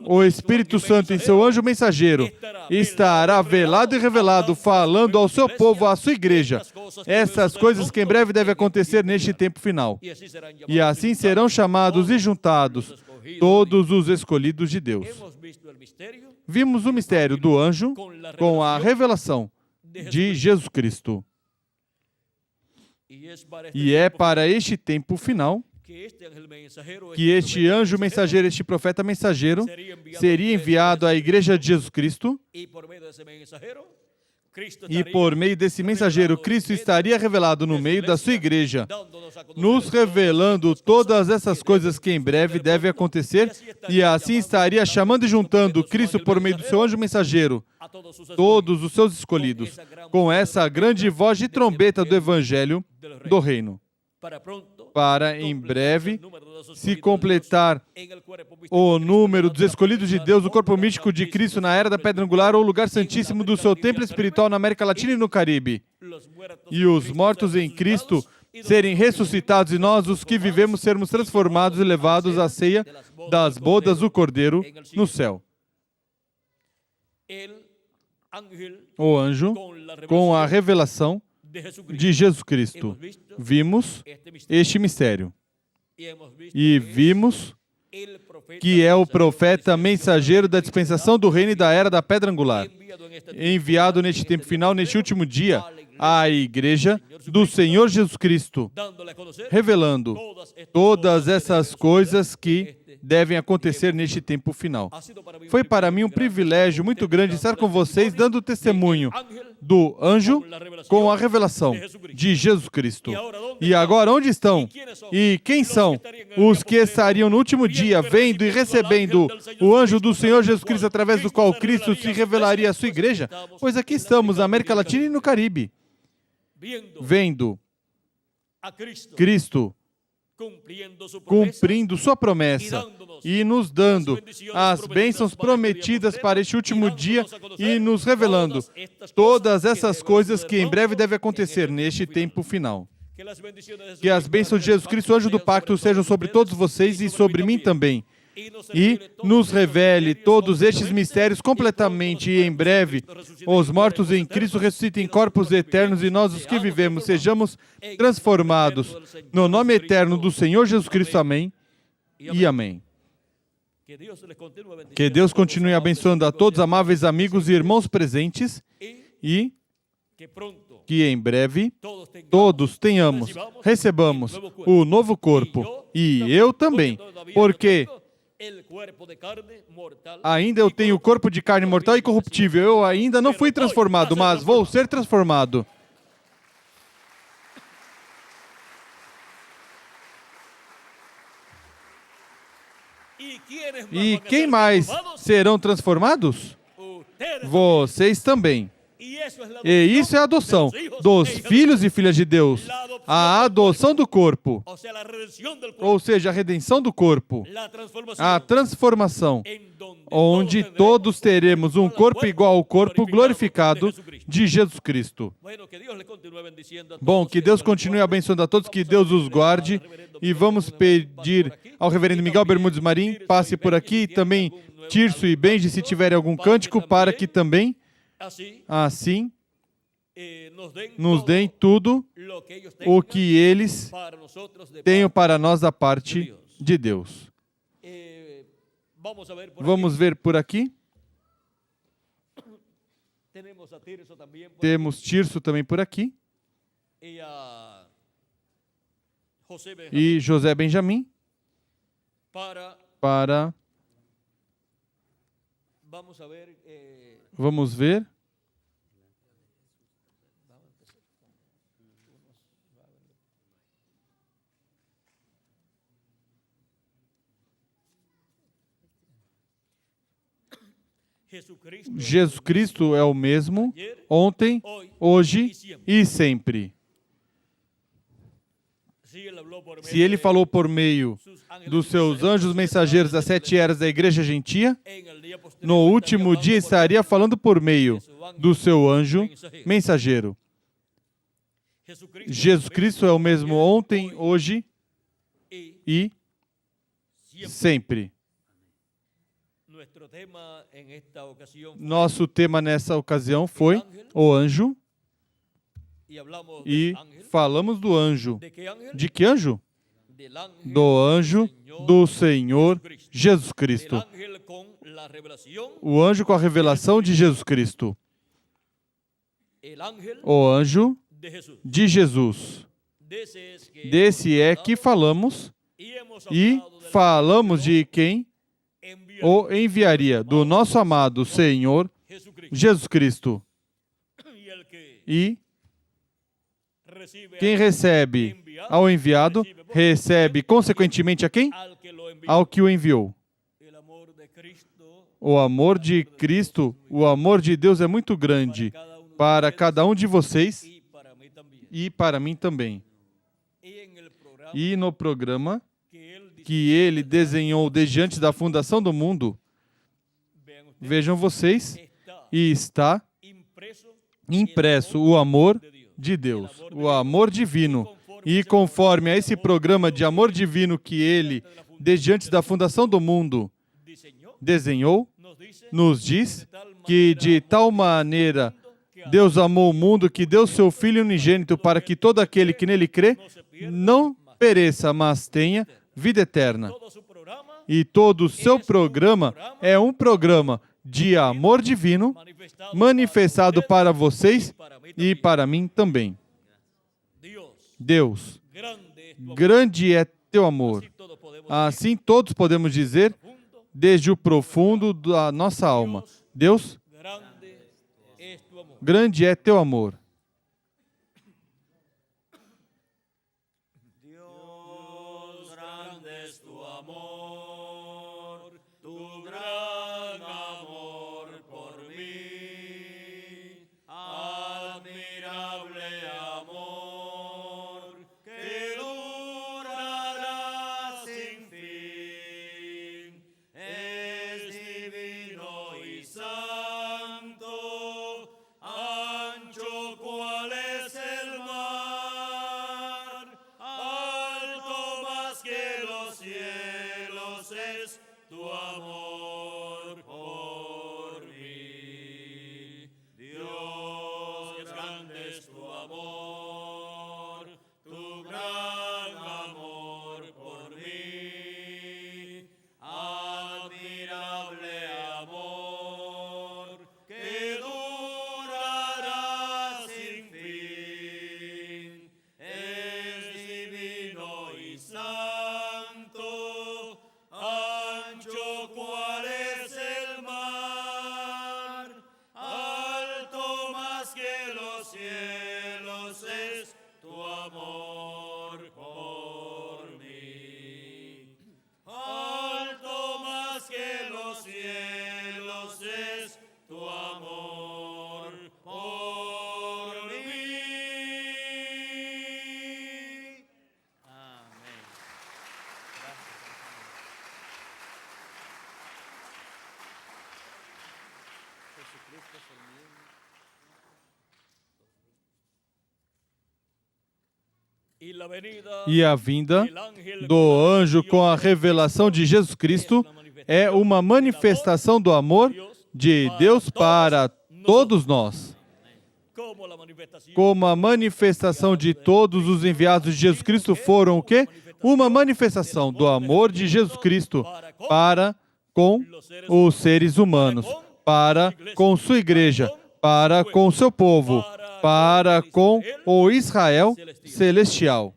o Espírito Santo em seu anjo mensageiro, estará velado e revelado, falando ao seu povo, à sua igreja, essas coisas que em breve devem acontecer neste tempo final. E assim serão chamados e juntados todos os escolhidos de Deus. Vimos o mistério do anjo com a revelação de Jesus Cristo. E é para este tempo final que este anjo mensageiro, este profeta mensageiro, seria enviado à Igreja de Jesus Cristo, e por meio desse mensageiro, Cristo estaria revelado no meio da sua igreja, nos revelando todas essas coisas que em breve devem acontecer, e assim estaria chamando e juntando Cristo por meio do seu anjo mensageiro, todos os seus escolhidos, com essa grande voz de trombeta do Evangelho do Reino, para em breve se completar o número dos escolhidos de Deus, o corpo místico de Cristo na era da Pedra Angular ou lugar santíssimo do seu templo espiritual na América Latina e no Caribe. E os mortos em Cristo serem ressuscitados e nós, os que vivemos, sermos transformados e levados à ceia das bodas do Cordeiro no céu. O anjo, com a revelação de Jesus Cristo, vimos este mistério. E vimos que é o profeta mensageiro da dispensação do reino e da era da Pedra Angular, enviado neste tempo final, neste último dia, à Igreja do Senhor Jesus Cristo, revelando todas essas coisas que devem acontecer neste tempo final. Foi para mim um privilégio muito grande estar com vocês, dando testemunho do anjo com a revelação de Jesus Cristo. E agora, onde estão? E quem são os que estariam no último dia vendo e recebendo o anjo do Senhor Jesus Cristo, através do qual Cristo se revelaria à sua igreja? Pois aqui estamos, na América Latina e no Caribe, vendo Cristo cumprindo sua promessa e nos dando as bênçãos prometidas para este último dia e nos revelando todas essas coisas que em breve devem acontecer neste tempo final. Que as bênçãos de Jesus Cristo, anjo do pacto, sejam sobre todos vocês e sobre mim também. E nos revele todos estes mistérios completamente e em breve os mortos em Cristo ressuscitem em corpos eternos e nós, os que vivemos, sejamos transformados no nome eterno do Senhor Jesus Cristo. Amém e amém. Que Deus continue abençoando a todos, amáveis amigos e irmãos presentes, e que em breve todos tenhamos, recebamos o novo corpo, e eu também, porque ainda eu tenho o corpo de carne mortal e corruptível, eu ainda não fui transformado, mas vou ser transformado. E quem mais serão transformados? Vocês também. E isso é a adoção dos filhos e filhas de Deus. A adoção do corpo. Ou seja, a redenção do corpo. A transformação. Onde todos teremos um corpo igual ao corpo glorificado de Jesus Cristo. Bom, que Deus continue abençoando a todos, que Deus os guarde. E vamos pedir ao reverendo Miguel Bermudes Marim, passe por aqui, e também Tirso e Benji, se tiverem algum cântico, para que também, assim, nos deem tudo o que eles tenham para nós da parte de Deus. Vamos ver por aqui. Temos Tirso também por aqui. E José Benjamin. Para... Vamos ver. Jesus Cristo é o mesmo ontem, hoje e sempre. Se ele falou por meio dos seus anjos mensageiros das 7 eras da igreja gentia, no último dia estaria falando por meio do seu anjo mensageiro. Jesus Cristo é o mesmo ontem, hoje e sempre. Nosso tema nessa ocasião foi o anjo. E falamos do anjo. De que anjo? Do anjo do Senhor Jesus Cristo. O anjo com a revelação de Jesus Cristo. O anjo de Jesus. Desse é que falamos, e falamos de quem o enviaria, do nosso amado Senhor Jesus Cristo. E quem recebe ao enviado, recebe consequentemente a quem? Ao que o enviou. O amor de Cristo, o amor de Deus é muito grande para cada um de vocês e para mim também. E no programa que ele desenhou desde antes da fundação do mundo, vejam vocês, e está impresso o amor de Deus, o amor divino. E conforme a esse programa de amor divino que ele, desde antes da fundação do mundo, desenhou, nos diz que de tal maneira Deus amou o mundo que deu seu Filho unigênito para que todo aquele que nele crê não pereça, mas tenha vida eterna. E todo o seu programa é um programa de amor divino manifestado para vocês e para mim também. Deus, grande é teu amor. Assim todos podemos dizer, desde o profundo da nossa alma. Deus, grande é teu amor. E a vinda do anjo com a revelação de Jesus Cristo é uma manifestação do amor de Deus para todos nós. Como a manifestação de todos os enviados de Jesus Cristo foram o quê? Uma manifestação do amor de Jesus Cristo para com os seres humanos, para com sua igreja, para com seu povo, para com o Israel celestial,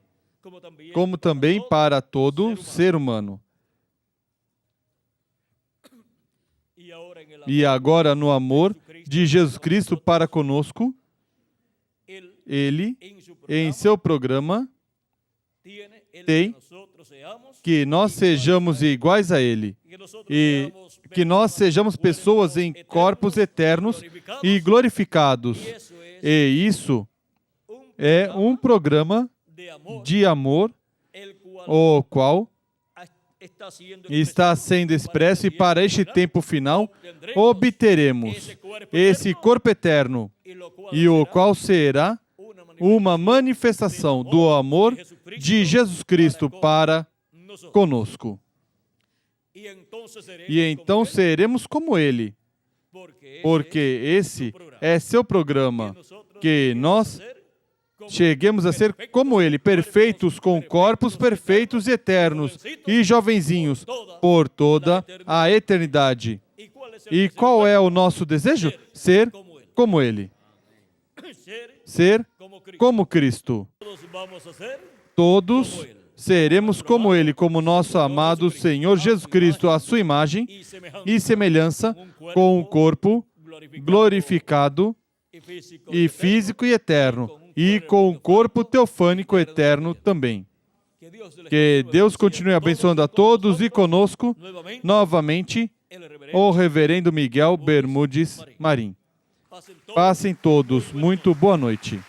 como também para todo ser humano. E agora, no amor de Jesus Cristo para conosco, Ele, em seu programa, tem que nós sejamos iguais a Ele e que nós sejamos pessoas em corpos eternos e glorificados. E isso é um programa de amor, o qual está sendo expresso, e para este tempo final obteremos esse corpo eterno, e o qual será uma manifestação do amor de Jesus Cristo para conosco. E então seremos como Ele, porque esse é seu programa, que nós cheguemos a ser como Ele, perfeitos, com corpos perfeitos e eternos, e jovenzinhos, por toda a eternidade. E qual é o nosso desejo? Ser como Ele. Ser como Cristo. Todos seremos como Ele, como nosso amado Senhor Jesus Cristo, a sua imagem e semelhança, com um corpo glorificado e físico e eterno, e com um corpo teofânico eterno também. Que Deus continue abençoando a todos e conosco, novamente, o Reverendo Miguel Bermudes Marim. Passem todos muito boa noite.